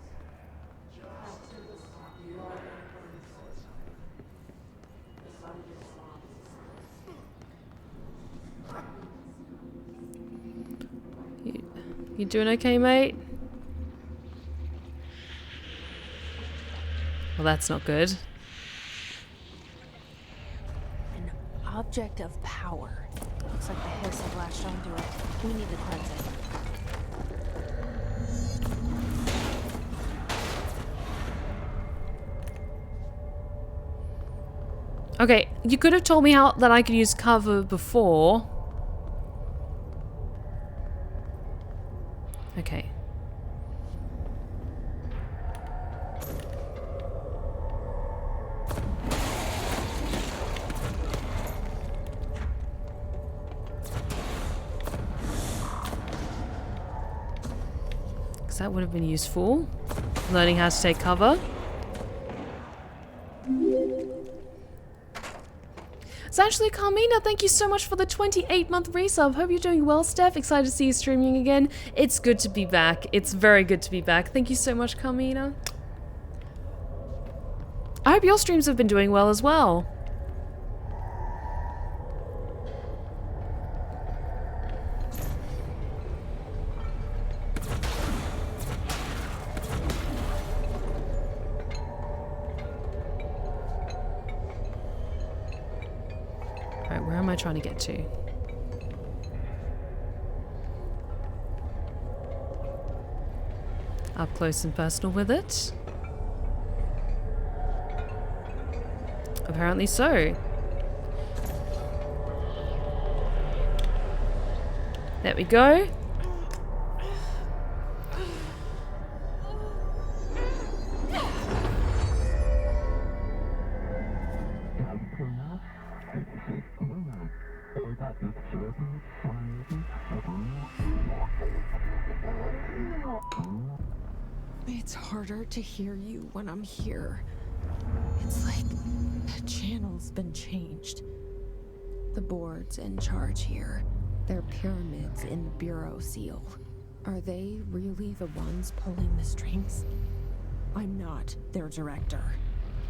Speaker 1: You doing okay, mate? Well, that's not good.
Speaker 2: Object of power. Looks like the hiss have latched onto it. We need to cleanse it.
Speaker 1: Okay, you could have told me how that I could use cover before. Okay. That would have been useful. Learning how to take cover. It's actually Carmina. Thank you so much for the 28-month resub. Hope you're doing well, Steph. Excited to see you streaming again. It's good to be back. It's very good to be back. Thank you so much, Carmina. I hope your streams have been doing well as well. Where am I trying to get to? Up close and personal with it? Apparently so. There we go.
Speaker 2: It's harder to hear you when I'm here. It's like the channel's been changed. The board's in charge here. They're pyramids in the Bureau seal. Are they really the ones pulling the strings? I'm not their director.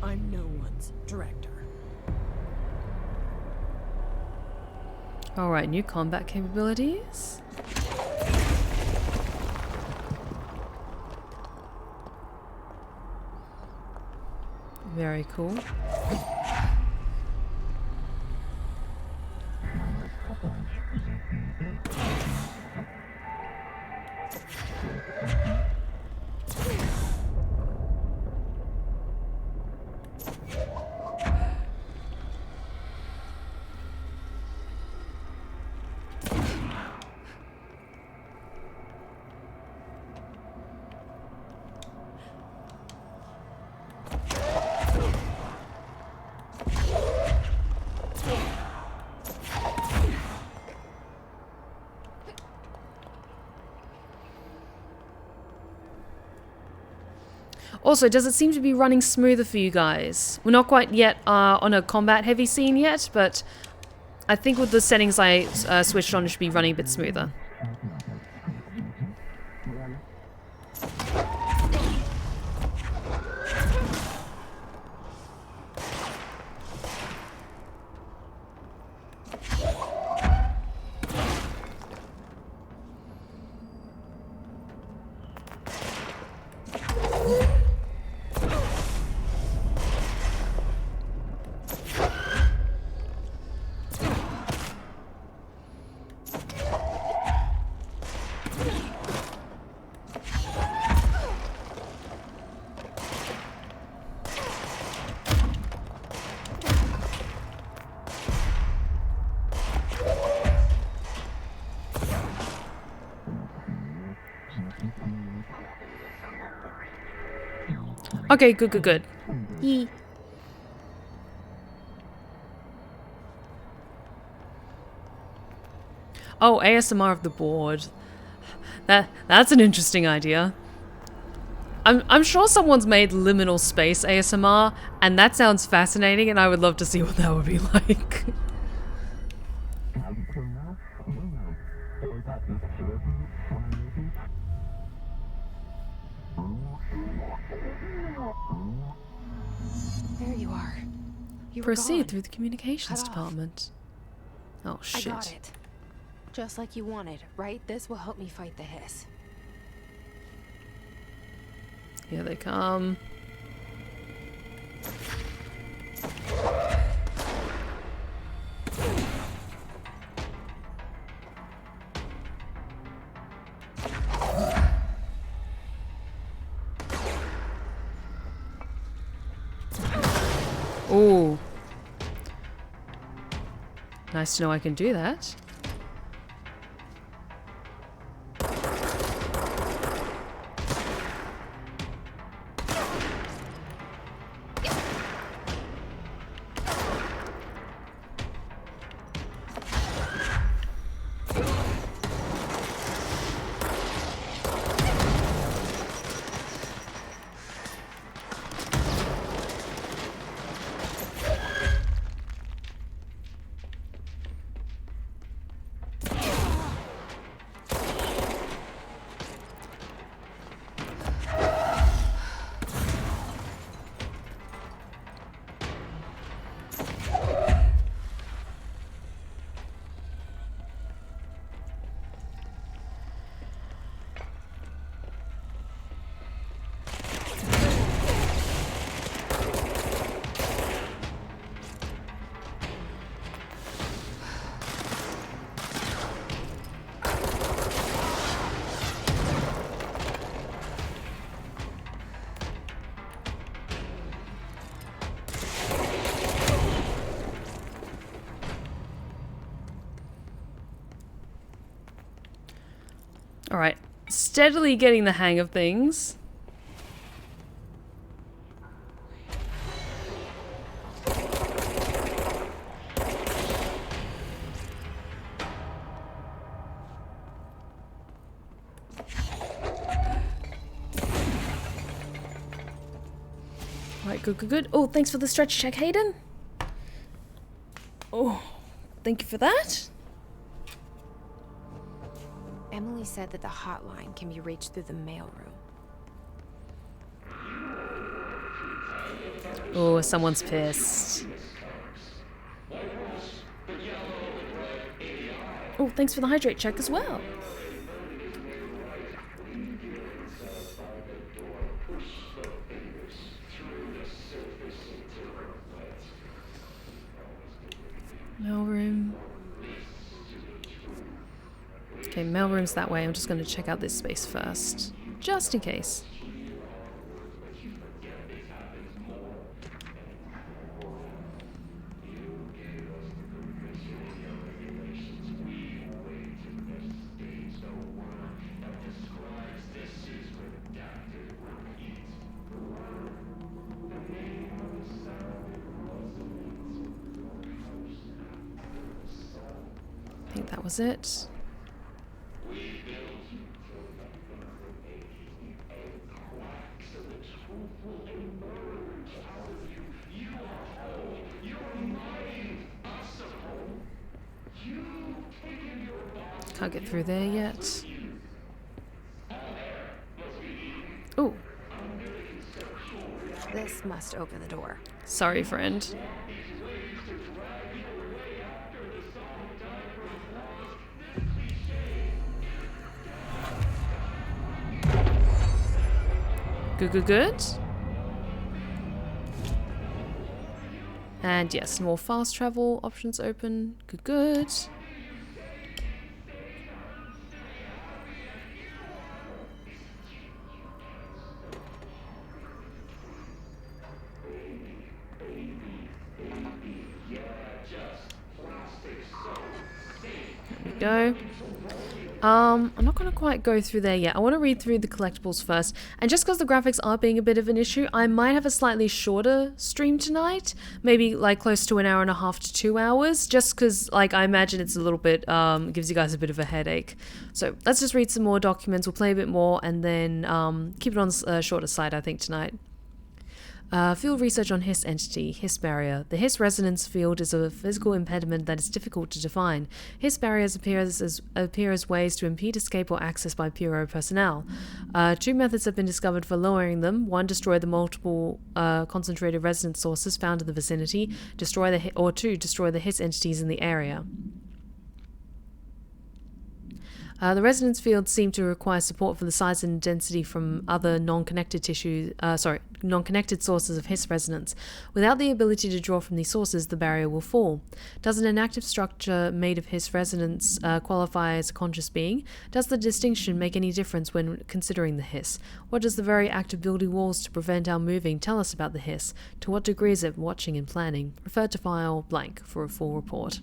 Speaker 2: I'm no one's director.
Speaker 1: Alright, new combat capabilities. Very cool. Also, does it seem to be running smoother for you guys? We're not quite yet on a combat heavy scene yet, but I think with the settings I switched on, it should be running a bit smoother. Okay, good. Yee. Oh, ASMR of the board. That's an interesting idea. I'm sure someone's made liminal space ASMR, and that sounds fascinating, and I would love to see what that would be like.
Speaker 2: There you are. You were
Speaker 1: Proceed
Speaker 2: gone.
Speaker 1: through the communications
Speaker 2: Cut off.
Speaker 1: department. Oh shit.
Speaker 2: I got it. Just like you wanted, right? This will help me fight the hiss.
Speaker 1: Here they come. Ooh. Nice to know I can do that. Alright, steadily getting the hang of things. Alright, good. Oh, thanks for the stretch check, Hayden. Oh, thank you for that.
Speaker 2: Emily said that the hotline can be reached through the mailroom.
Speaker 1: Oh, someone's pissed. Oh, thanks for the hydrate check as well. Mailroom. Okay, mailroom's that way. I'm just going to check out this space first, just in case. I think that was it. Can't get through there yet. Ooh.
Speaker 2: This must open the door.
Speaker 1: Sorry, friend. Good. And yes, more fast travel options open. Good. There we go. I'm not going to quite go through there yet. I want to read through the collectibles first. And just because the graphics are being a bit of an issue, I might have a slightly shorter stream tonight. Maybe like close to 1.5 to 2 hours. Just because like I imagine it's a little bit, gives you guys a bit of a headache. So let's just read some more documents. We'll play a bit more and then keep it on the shorter side, I think, tonight. Field research on Hiss entity, Hiss barrier. The Hiss resonance field is a physical impediment that is difficult to define. Hiss barriers appear as ways to impede escape or access by Bureau personnel. 2 methods have been discovered for lowering them. 1, destroy the multiple concentrated resonance sources found in the vicinity. 2, destroy the Hiss entities in the area. The resonance fields seem to require support for the size and density from other non-connected sources of Hiss resonance. Without the ability to draw from these sources, the barrier will fall. Does an inactive structure made of Hiss resonance qualify as a conscious being? Does the distinction make any difference when considering the Hiss? What does the very act of building walls to prevent our moving tell us about the Hiss? To what degree is it watching and planning? Refer to file blank for a full report.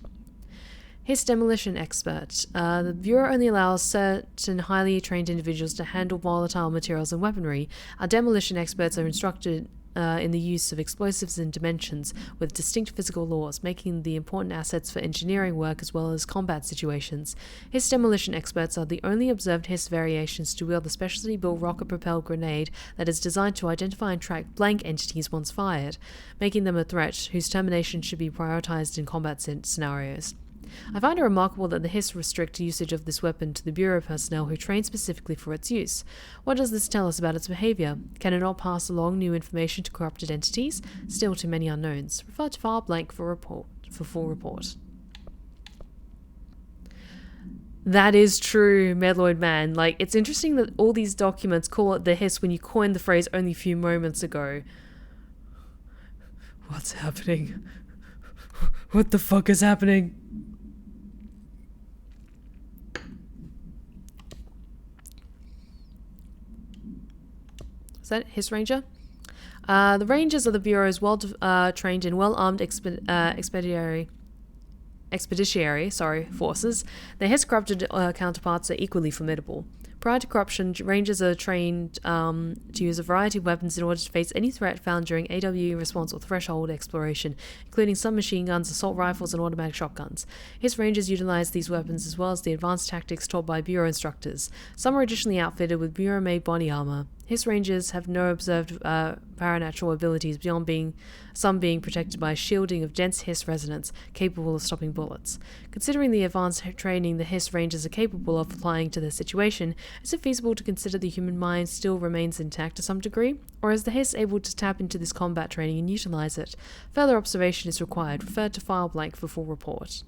Speaker 1: Hiss demolition expert. The Bureau only allows certain highly trained individuals to handle volatile materials and weaponry. Our demolition experts are instructed in the use of explosives and dimensions with distinct physical laws, making the important assets for engineering work as well as combat situations. Hiss demolition experts are the only observed Hiss variations to wield the specially built rocket-propelled grenade that is designed to identify and track blank entities once fired, making them a threat whose termination should be prioritized in combat scenarios. I find it remarkable that the Hiss restrict usage of this weapon to the Bureau personnel who train specifically for its use. What does this tell us about its behavior? Can it not pass along new information to corrupted entities? Still too many unknowns. Refer to file blank for full report. That is true, Medloid Man. Like, it's interesting that all these documents call it the Hiss when you coined the phrase only a few moments ago. What's happening? What the fuck is happening? Is that Hiss Ranger? The Rangers are the Bureau's well-trained and well-armed expeditionary forces. Their Hiss corrupted counterparts are equally formidable. Prior to corruption, Rangers are trained to use a variety of weapons in order to face any threat found during AWE response or threshold exploration, including submachine guns, assault rifles, and automatic shotguns. Hiss Rangers utilize these weapons as well as the advanced tactics taught by Bureau instructors. Some are additionally outfitted with Bureau-made body armor. Hiss Rangers have no observed paranatural abilities beyond some being protected by a shielding of dense Hiss resonance, capable of stopping bullets. Considering the advanced training the Hiss Rangers are capable of applying to their situation, is it feasible to consider the human mind still remains intact to some degree? Or is the Hiss able to tap into this combat training and utilize it? Further observation is required. Refer to file blank for full report.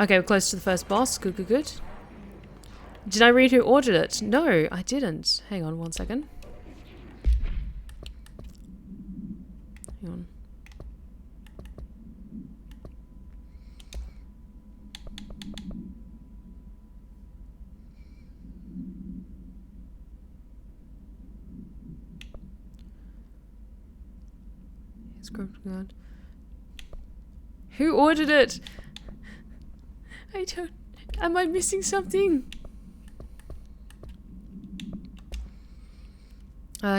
Speaker 1: Okay, we're close to the first boss. Good. Did I read who ordered it? No, I didn't. Hang on 1 second. Hang on. Who ordered it? I don't... Am I missing something?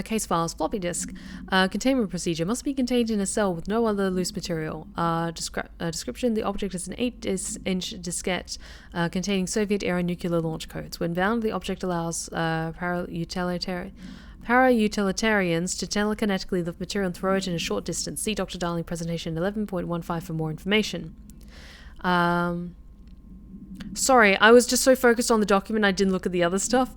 Speaker 1: Case files, floppy disk. Containment procedure must be contained in a cell with no other loose material. Description, the object is an 8-inch diskette containing Soviet-era nuclear launch codes. When bound, the object allows para-utilitarians to telekinetically lift material and throw it in a short distance. See Dr. Darling presentation 11.15 for more information. Sorry, I was just so focused on the document I didn't look at the other stuff.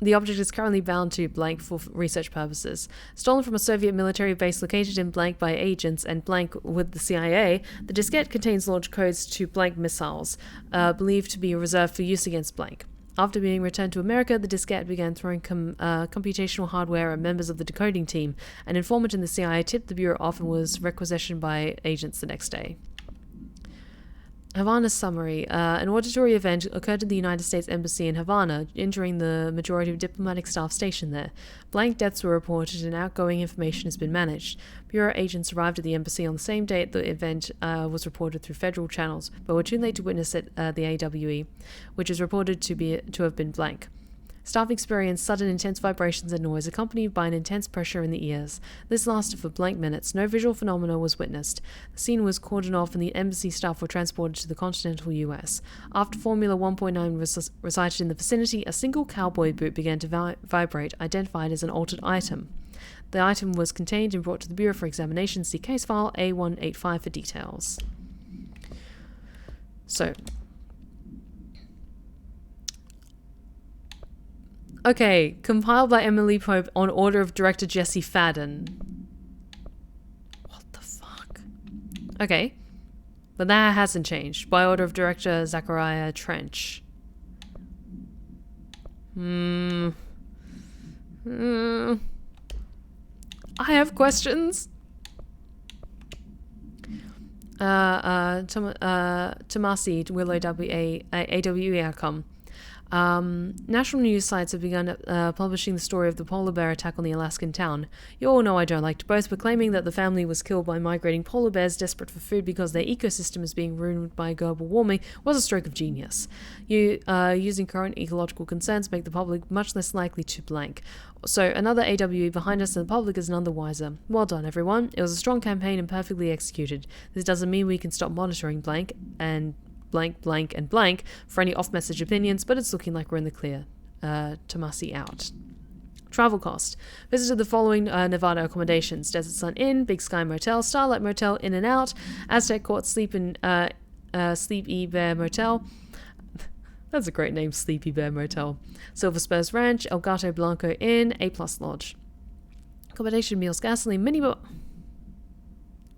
Speaker 1: The object is currently bound to blank for research purposes. Stolen from a Soviet military base located in blank by agents and blank with the CIA, the diskette contains launch codes to blank missiles, believed to be reserved for use against blank. After being returned to America, the diskette began throwing computational hardware at members of the decoding team. An informant in the CIA tipped the Bureau off and was requisitioned by agents the next day. Havana summary. An auditory event occurred in the United States Embassy in Havana, injuring the majority of diplomatic staff stationed there. Blank deaths were reported and outgoing information has been managed. Bureau agents arrived at the embassy on the same day the event was reported through federal channels, but were too late to witness it the AWE, which is reported to have been blank. Staff experienced sudden intense vibrations and noise accompanied by an intense pressure in the ears. This lasted for blank minutes. No visual phenomena was witnessed. The scene was cordoned off and the embassy staff were transported to the continental US. After Formula 1.9 was recited in the vicinity, a single cowboy boot began to vibrate, identified as an altered item. The item was contained and brought to the Bureau for examination. See case file A185 for details. So... Okay, compiled by Emily Pope on order of director Jesse Fadden. What the fuck? Okay, but that hasn't changed. By order of director Zachariah Trench. I have questions. Tomasi, Willow AWE outcome. National news sites have begun publishing the story of the polar bear attack on the Alaskan town. You all know I don't like to boast, but claiming that the family was killed by migrating polar bears desperate for food because their ecosystem is being ruined by global warming was a stroke of genius. Using current ecological concerns make the public much less likely to blank. So another AWE behind us and the public is none the wiser. Well done, everyone. It was a strong campaign and perfectly executed. This doesn't mean we can stop monitoring blank and blank, blank, and blank for any off-message opinions, but it's looking like we're in the clear. Tomasi out. Travel cost. Visited the following Nevada accommodations: Desert Sun Inn, Big Sky Motel, Starlight Motel, In and Out, Aztec Court Sleepy Bear Motel. That's a great name, Sleepy Bear Motel. Silver Spurs Ranch, El Gato Blanco Inn, A+ Lodge. Accommodation, meals, gasoline, minibar.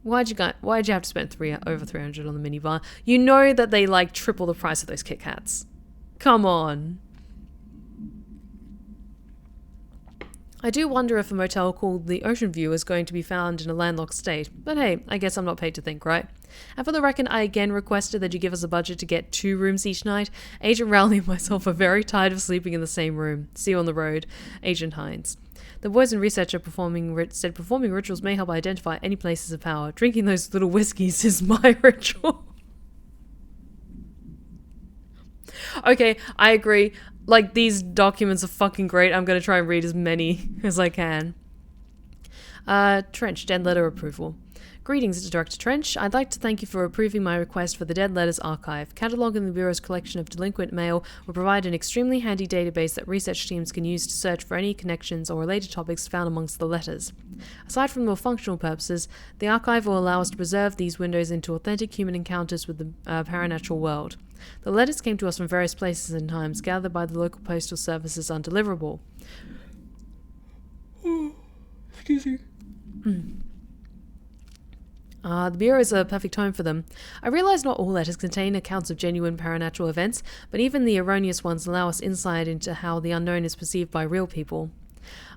Speaker 1: Why'd you have to spend over $300 on the minibar? You know that they like triple the price of those Kit Kats. Come on. I do wonder if a motel called the Ocean View is going to be found in a landlocked state. But hey, I guess I'm not paid to think, right? And for the record, I again requested that you give us a budget to get 2 rooms each night. Agent Rowley and myself are very tired of sleeping in the same room. See you on the road. Agent Hines. The boys and researcher said performing rituals may help identify any places of power. Drinking those little whiskeys is my ritual. Okay, I agree. Like, these documents are fucking great. I'm going to try and read as many as I can. Trench, dead letter approval. Greetings, Director Trench. I'd like to thank you for approving my request for the Dead Letters Archive. Cataloguing the Bureau's collection of delinquent mail will provide an extremely handy database that research teams can use to search for any connections or related topics found amongst the letters. Aside from more functional purposes, the archive will allow us to preserve these windows into authentic human encounters with the paranatural world. The letters came to us from various places and times, gathered by the local postal services undeliverable. Excuse me. The Bureau is a perfect home for them. I realize not all letters contain accounts of genuine paranatural events, but even the erroneous ones allow us insight into how the unknown is perceived by real people.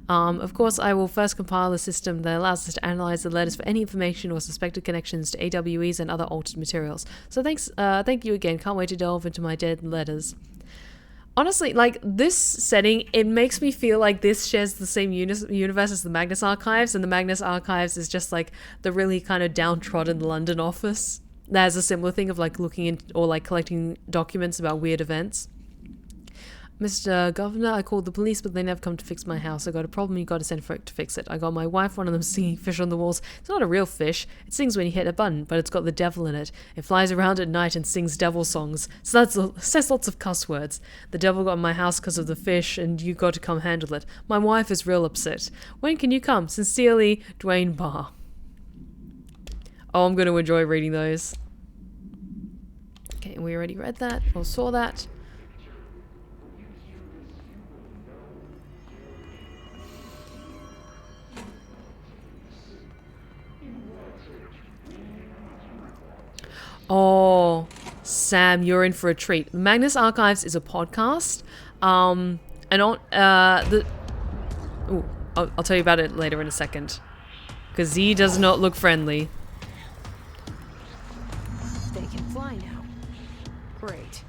Speaker 1: Of course, I will first compile a system that allows us to analyze the letters for any information or suspected connections to AWEs and other altered materials. So thank you again. Can't wait to delve into my dead letters. Honestly, like, this setting, it makes me feel like this shares the same universe as the Magnus Archives, and the Magnus Archives is just, like, the really kind of downtrodden London office that has a similar thing of, like, looking in or, like, collecting documents about weird events. Mr. Governor, I called the police, but they never come to fix my house. I got a problem, you gotta send folk to fix it. I got my wife, one of them singing fish on the walls. It's not a real fish. It sings when you hit a button, but it's got the devil in it. It flies around at night and sings devil songs. So says lots of cuss words. The devil got in my house because of the fish, and you got to come handle it. My wife is real upset. When can you come? Sincerely, Dwayne Barr. Oh, I'm going to enjoy reading those. Okay, we already read that, or saw that. Oh, Sam, you're in for a treat. Magnus Archives is a podcast, and on I'll tell you about it later in a second, because he does not look friendly.
Speaker 2: They can fly now. Great.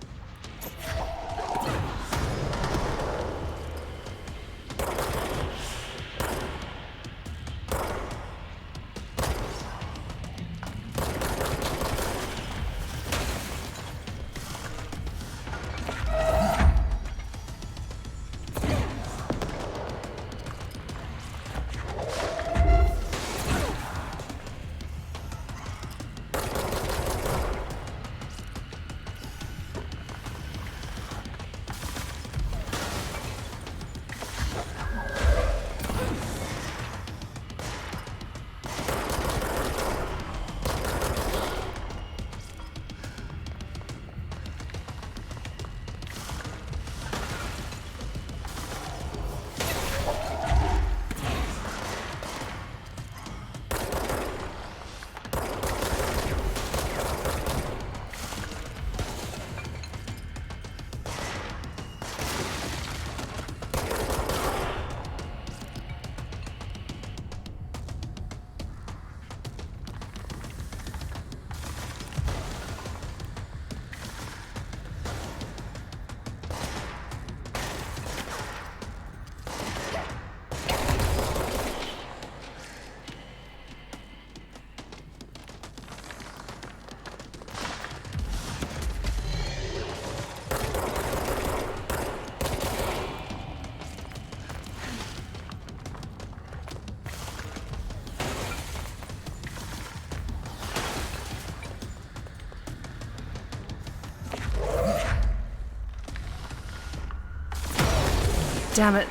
Speaker 1: Damn it.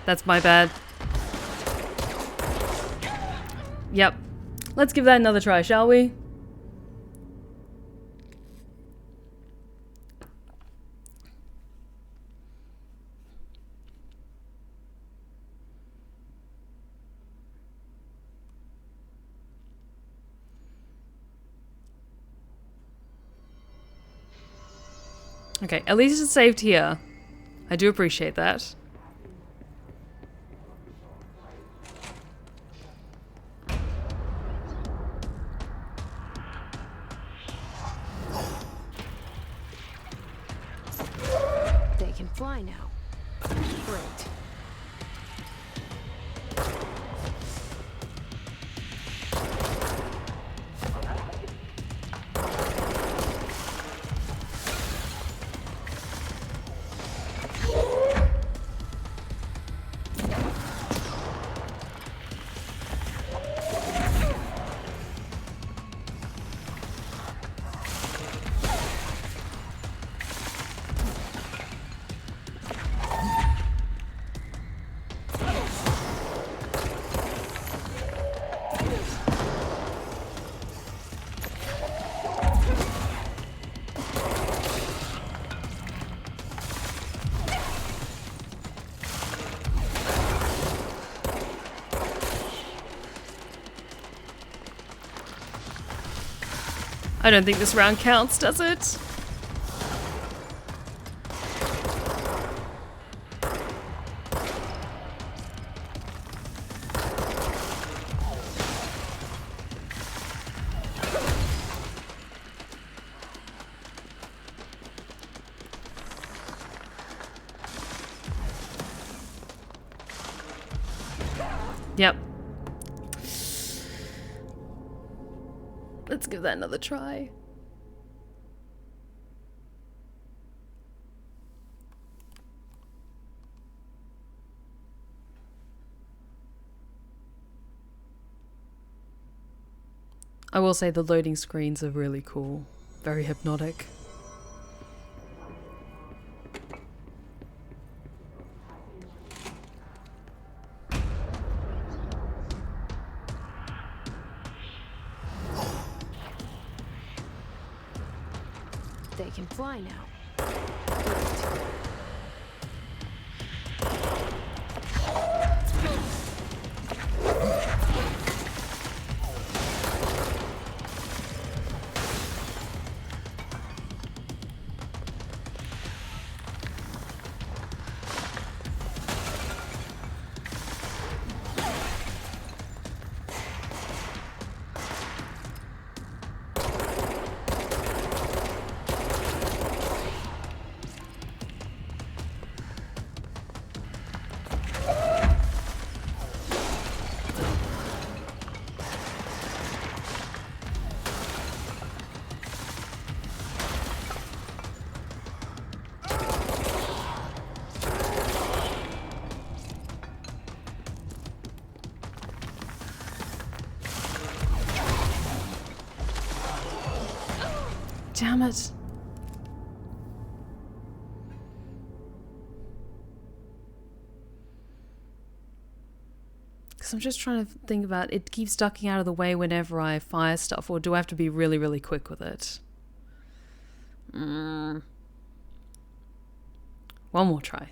Speaker 1: That's my bad. Yep. Let's give that another try, shall we? Okay, at least it's saved here. I do appreciate that.
Speaker 2: They can fly now. Great.
Speaker 1: I don't think this round counts, does it? Yep. Let's give that another try. I will say the loading screens are really cool. Very hypnotic.
Speaker 2: They can fly now.
Speaker 1: Damn it. Because I'm just trying to think about it. Keeps ducking out of the way whenever I fire stuff, or do I have to be really, really quick with it? One more try.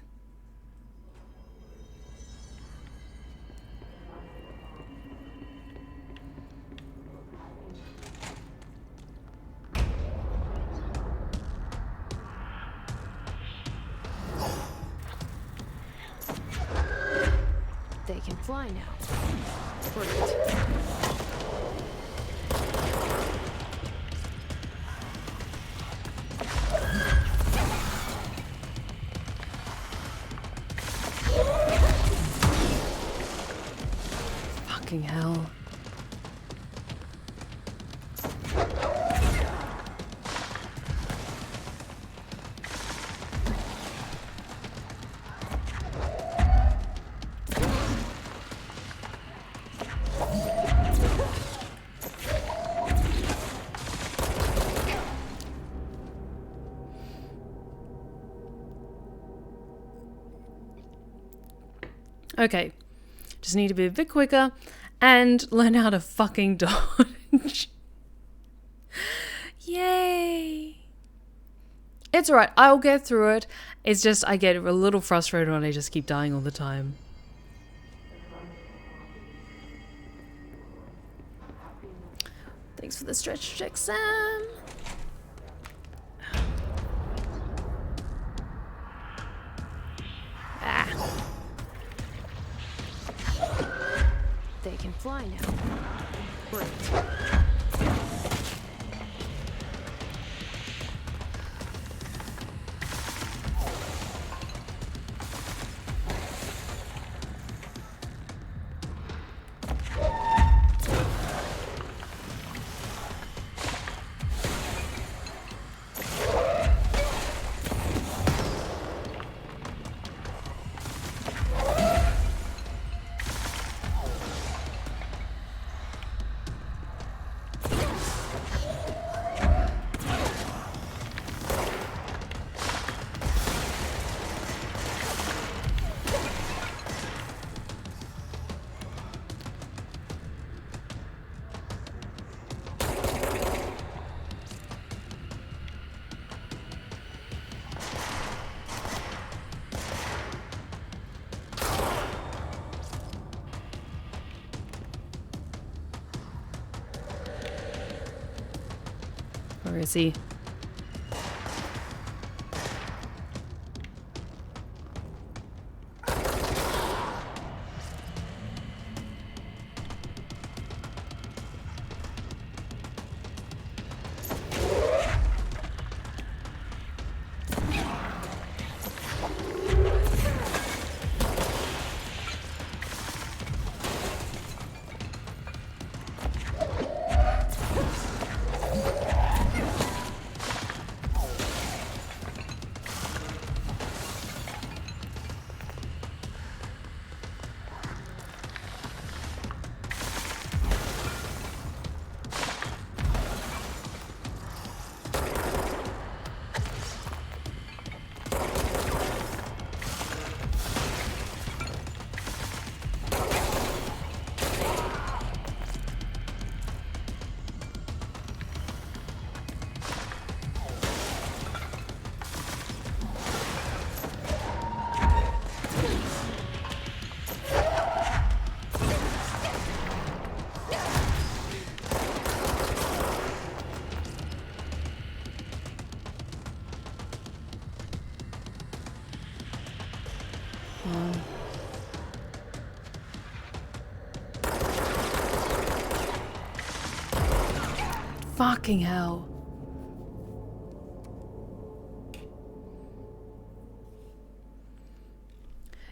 Speaker 2: They can fly now. Great.
Speaker 1: Fucking hell. Okay, just need to be a bit quicker and learn how to fucking dodge. Yay! It's alright, I'll get through it. It's just I get a little frustrated when I just keep dying all the time. Thanks for the stretch check, Sam. Ah.
Speaker 2: They can fly now. Great.
Speaker 1: Where is he? Fucking hell.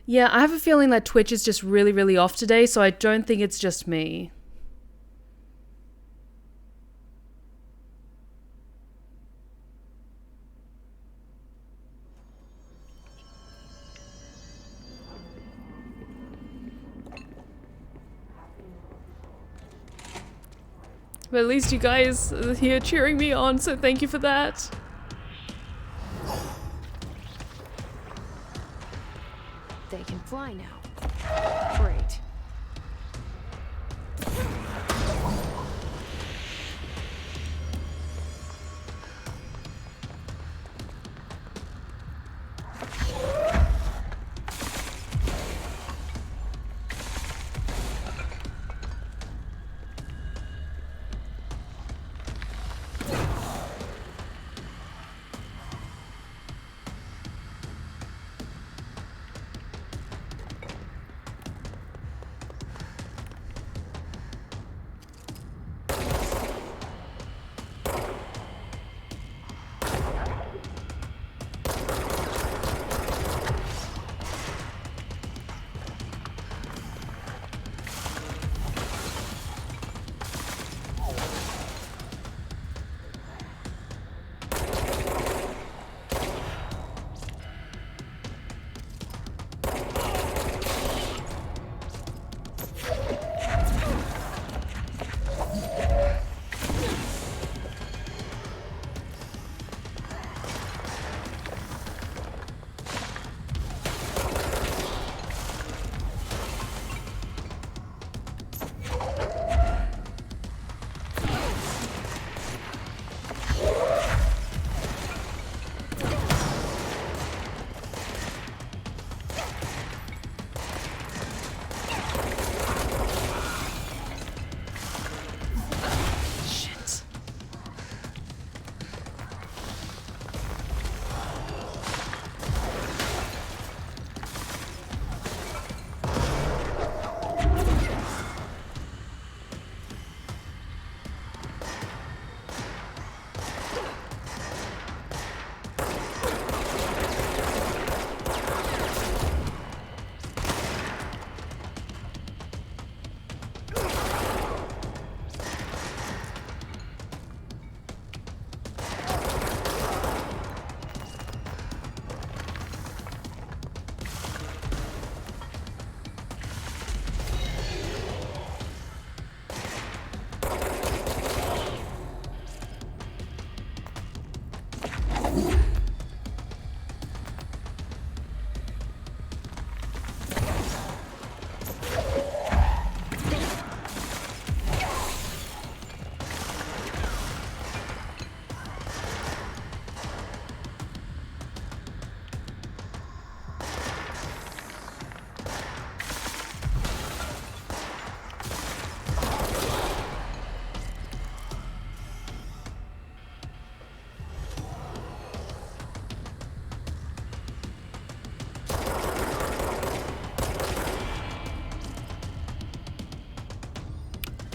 Speaker 1: Yeah, I have a feeling that Twitch is just really, really off today, so I don't think it's just me. But at least you guys are here cheering me on, so thank you for that.
Speaker 2: They can fly now. Great.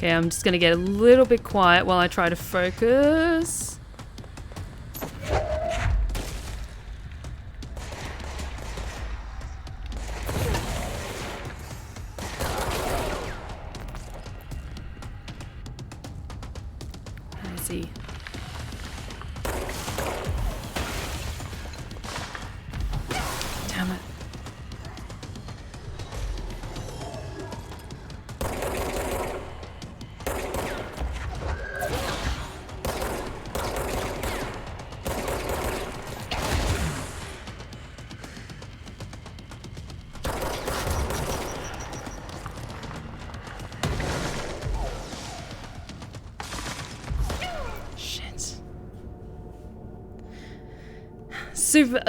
Speaker 1: Okay, I'm just gonna get a little bit quiet while I try to focus. Let's see. Damn it.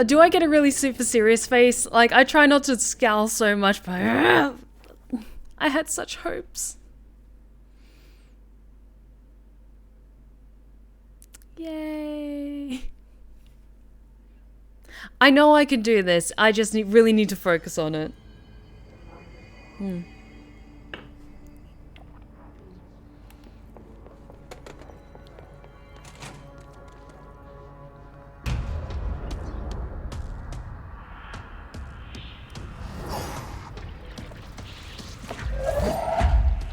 Speaker 1: Do I get a really super serious face? Like, I try not to scowl so much, but I had such hopes. Yay. I know I can do this. I just really need to focus on it.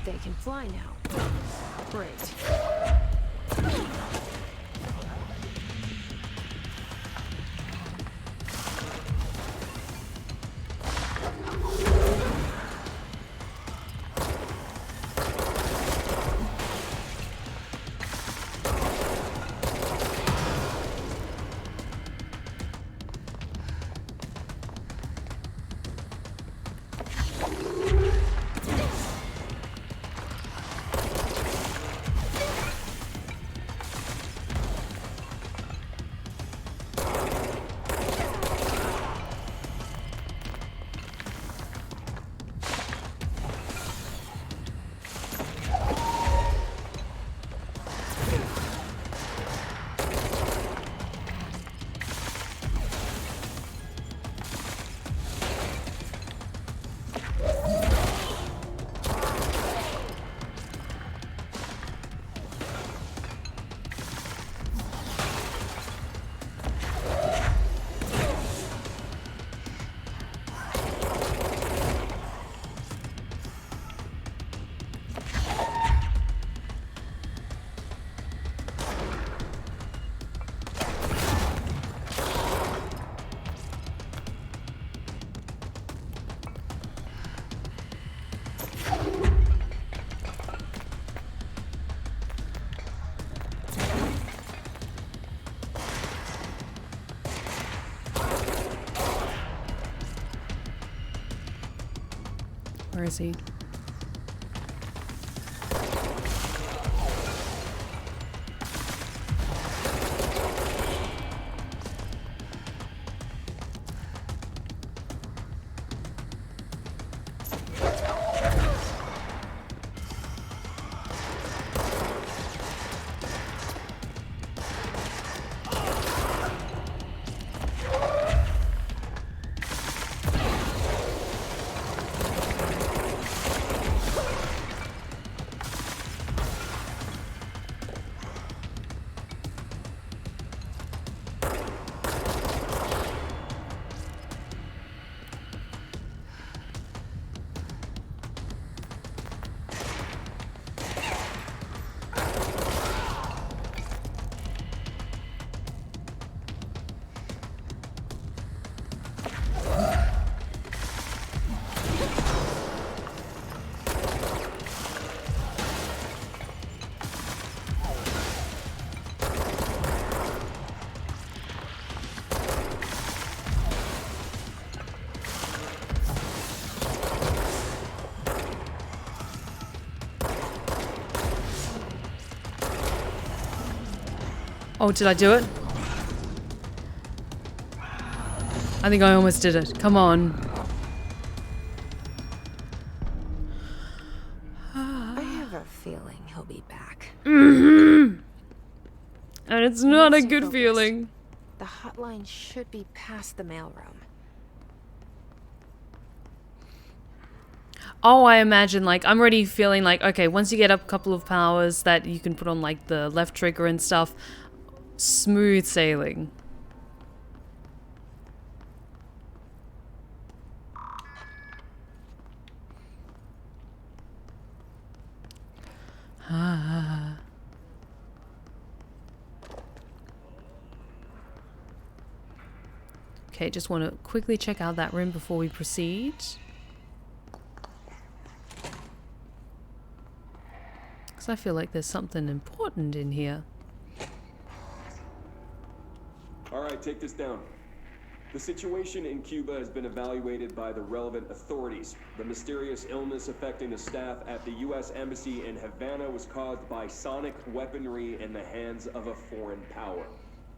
Speaker 2: They can fly now. Great.
Speaker 1: Where is he? Oh, did I do it? I think I almost did it. Come on.
Speaker 2: I have a feeling he'll be back.
Speaker 1: And it's not a
Speaker 2: Let's
Speaker 1: good
Speaker 2: focus.
Speaker 1: feeling.
Speaker 2: The hotline should be past the mailroom.
Speaker 1: Oh, I imagine, like, I'm already feeling like, okay, once you get up a couple of powers that you can put on, like, the left trigger and stuff, smooth sailing. Ah. Okay, just want to quickly check out that room before we proceed. Because I feel like there's something important in here.
Speaker 6: All right, take this down. The situation in Cuba has been evaluated by the relevant authorities. The mysterious illness affecting the staff at the U.S. Embassy in Havana was caused by sonic weaponry in the hands of a foreign power.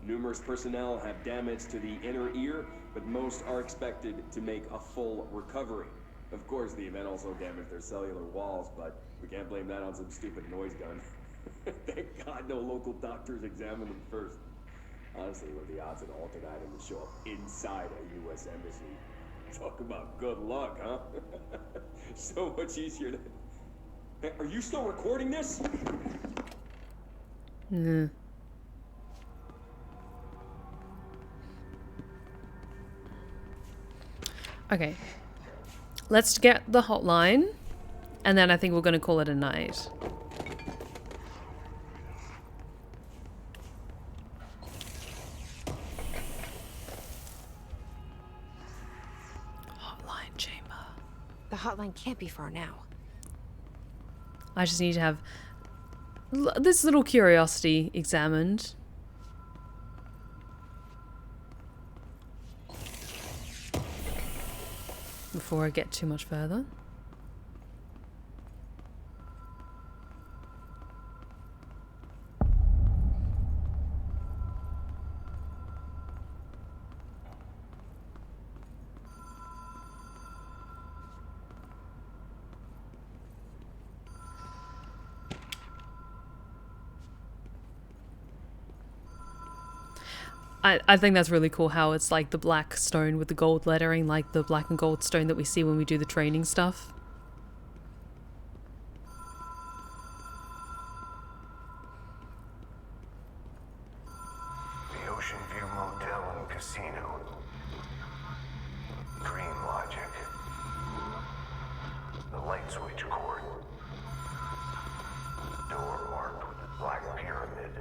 Speaker 6: Numerous personnel have damage to the inner ear, but most are expected to make a full recovery. Of course, the event also damaged their cellular walls, but we can't blame that on some stupid noise gun. Thank God no local doctors examined them first.
Speaker 9: Honestly, what are the odds an altered item would show up inside a U.S. embassy? Talk about good luck, huh? So much easier to... Hey, are you still recording this?
Speaker 1: Nah. Okay. Let's get the hotline, and then I think we're going to call it a night. Hotline chamber.
Speaker 2: The hotline can't be far now.
Speaker 1: I just need to have this little curiosity examined. Before I get too much further. I think that's really cool how it's like the black stone with the gold lettering, like the black and gold stone that we see when we do the training stuff.
Speaker 5: The Ocean View Motel and Casino. Dream logic. The light switch cord. Door marked with a black pyramid.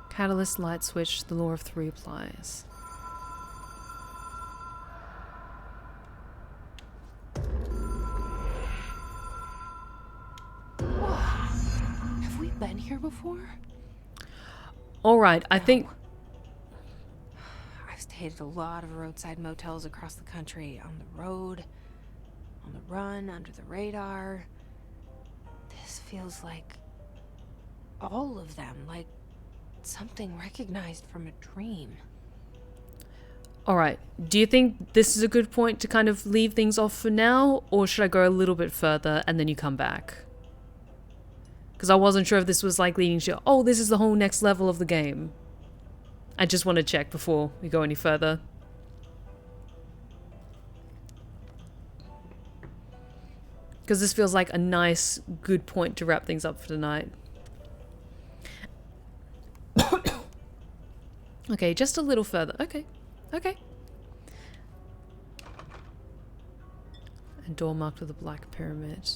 Speaker 1: Catalyst, light switch, the law of three applies.
Speaker 2: Have we been here before?
Speaker 1: Alright, I think...
Speaker 2: I've stayed at a lot of roadside motels across the country. On the road, on the run, under the radar. This feels like all of them, like something recognized from a dream.
Speaker 1: Alright, do you think this is a good point to kind of leave things off for now? Or should I go a little bit further and then you come back? Because I wasn't sure if this was like leading to, oh, this is the whole next level of the game. I just want to check before we go any further. Because this feels like a nice, good point to wrap things up for tonight. Okay, just a little further. Okay. Okay. A door marked with a black pyramid.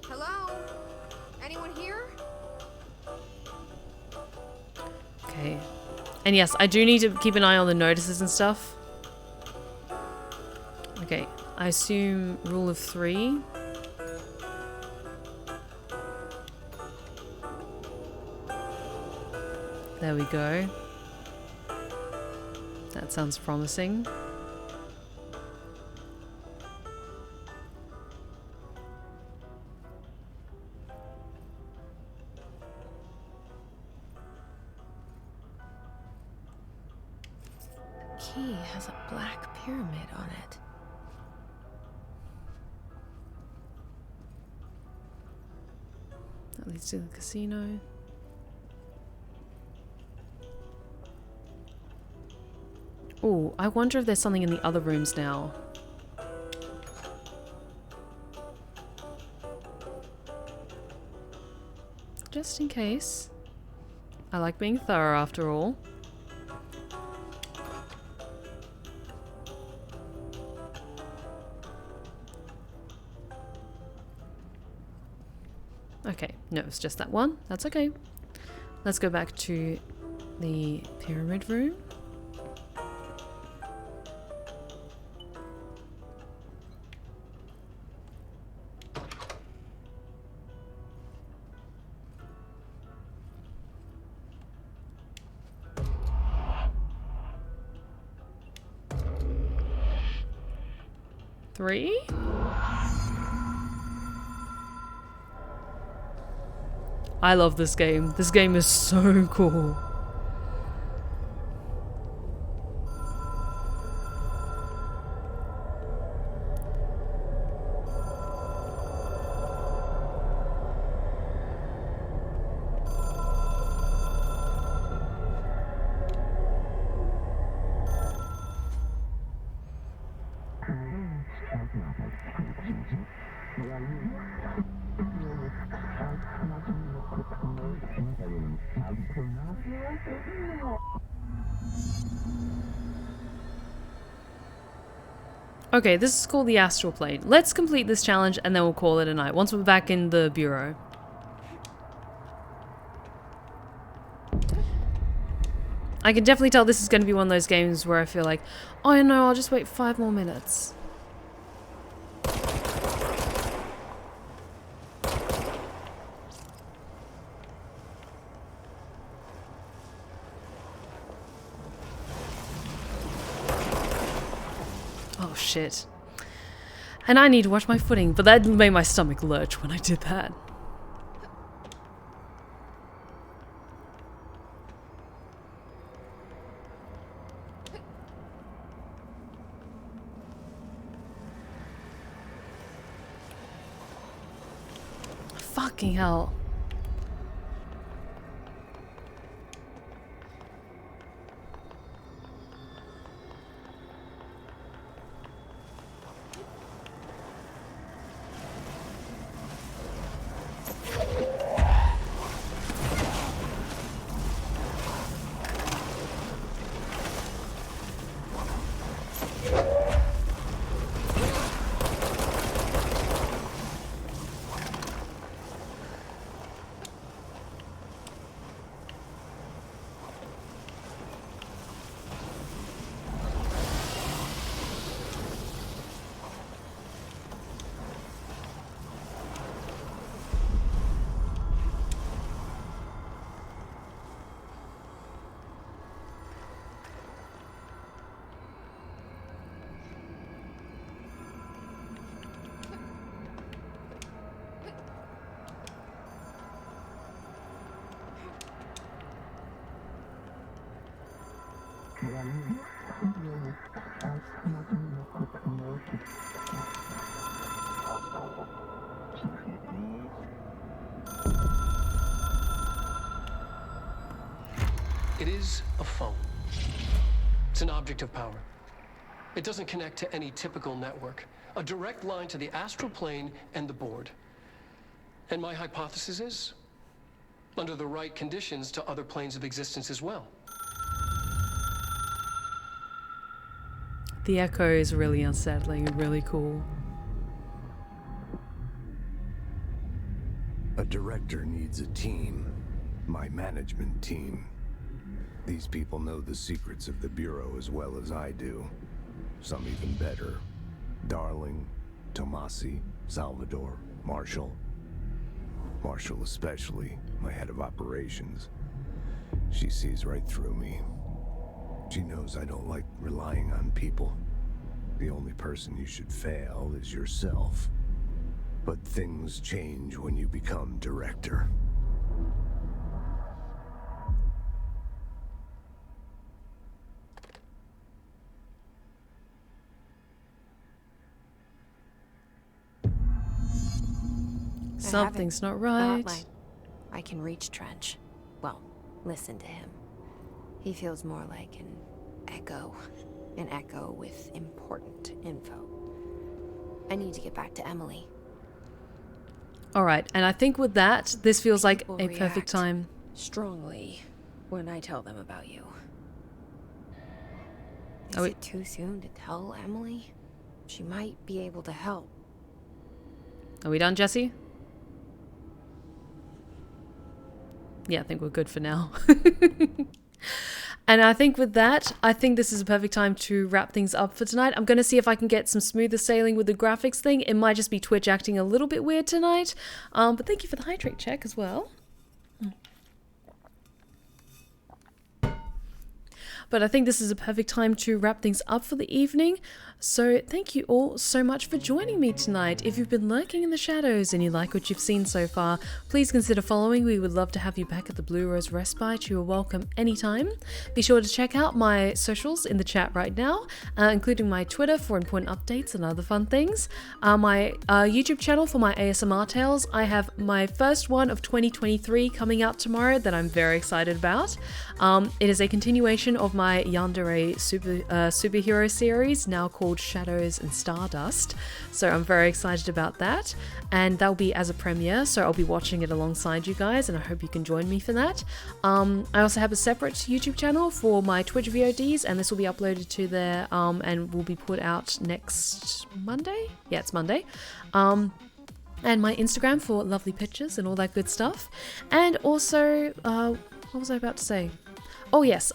Speaker 2: Hello? Anyone here?
Speaker 1: Okay. And yes, I do need to keep an eye on the notices and stuff. Okay. I assume rule of three. There we go. That sounds promising.
Speaker 2: Key has a black pyramid on it.
Speaker 1: That leads to the casino. Oh, I wonder if there's something in the other rooms now. Just in case. I like being thorough after all. Okay, no, it's just that one. That's okay. Let's go back to the pyramid room. 3? I love this game. This game is so cool. Okay, this is called the Astral Plane. Let's complete this challenge and then we'll call it a night once we're back in the bureau. I can definitely tell this is going to be one of those games where I feel like, oh no, I'll just wait 5 more minutes. Oh shit. And I need to watch my footing, but that made my stomach lurch when I did that. Fucking hell.
Speaker 4: It is a phone. It's an object of power. It doesn't connect to any typical network. A direct line to the astral plane and the board. And my hypothesis is, under the right conditions, to other planes of existence as well.
Speaker 1: The echo is really unsettling and really cool.
Speaker 10: A director needs a team. My management team. These people know the secrets of the Bureau as well as I do. Some even better. Darling, Tomasi, Salvador, Marshall. Marshall especially, my head of operations. She sees right through me. She knows I don't like relying on people. The only person you should fail is yourself. But things change when you become director.
Speaker 1: Something's not right.
Speaker 2: I can reach Trench. Well, listen to him. He feels more like an echo. An echo with important info. I need to get back to Emily.
Speaker 1: Alright, and I think with that, this feels like a perfect time.
Speaker 2: Strongly when I tell them about you. Is it too soon to tell Emily? She might be able to help.
Speaker 1: Are we done, Jesse? Yeah, I think we're good for now. And I think with that, I think this is a perfect time to wrap things up for tonight. I'm going to see if I can get some smoother sailing with the graphics thing. It might just be Twitch acting a little bit weird tonight. But thank you for the hydrate check as well. But I think this is a perfect time to wrap things up for the evening. So thank you all so much for joining me tonight. If you've been lurking in the shadows and you like what you've seen so far, please consider following. We would love to have you back at the Blue Rose Respite. You are welcome anytime. Be sure to check out my socials in the chat right now, including my Twitter for important updates and other fun things. My YouTube channel for my ASMR tales. I have my first one of 2023 coming out tomorrow that I'm very excited about. It is a continuation of my yandere superhero series, now called Shadows and Stardust. So I'm very excited about that, and that'll be as a premiere, so I'll be watching it alongside you guys, and I hope you can join me for that. I also have a separate YouTube channel for my Twitch VODs, and this will be uploaded to there and will be put out next Monday. Yeah, it's Monday. And my Instagram for lovely pictures and all that good stuff. And also, what was I about to say? Oh yes,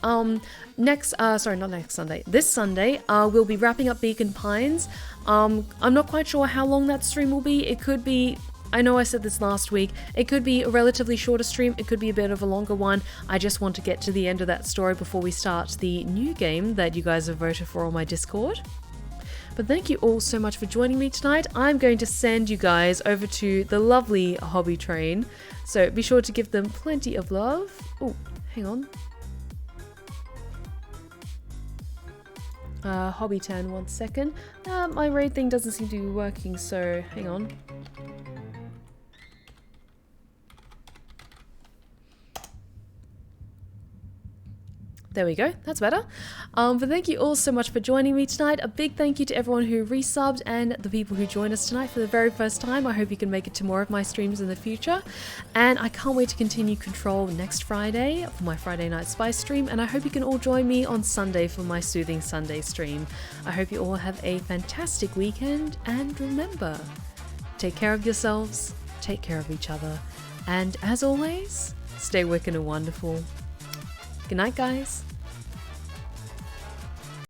Speaker 1: this Sunday, we'll be wrapping up Beacon Pines. I'm not quite sure how long that stream will be. It could be, I know I said this last week, it could be a relatively shorter stream, it could be a bit of a longer one. I just want to get to the end of that story before we start the new game that you guys have voted for on my Discord. But thank you all so much for joining me tonight. I'm going to send you guys over to the lovely Hobby Train, so be sure to give them plenty of love. Oh, hang on. Hobby Tan, 1 second. My raid thing doesn't seem to be working, so hang on. There we go, that's better. But thank you all so much for joining me tonight. A big thank you to everyone who resubbed and the people who joined us tonight for the very first time. I hope you can make it to more of my streams in the future. And I can't wait to continue Control next Friday for my Friday Night Spy stream. And I hope you can all join me on Sunday for my Soothing Sunday stream. I hope you all have a fantastic weekend. And remember, take care of yourselves, take care of each other. And as always, stay wicked and wonderful. Good night, guys.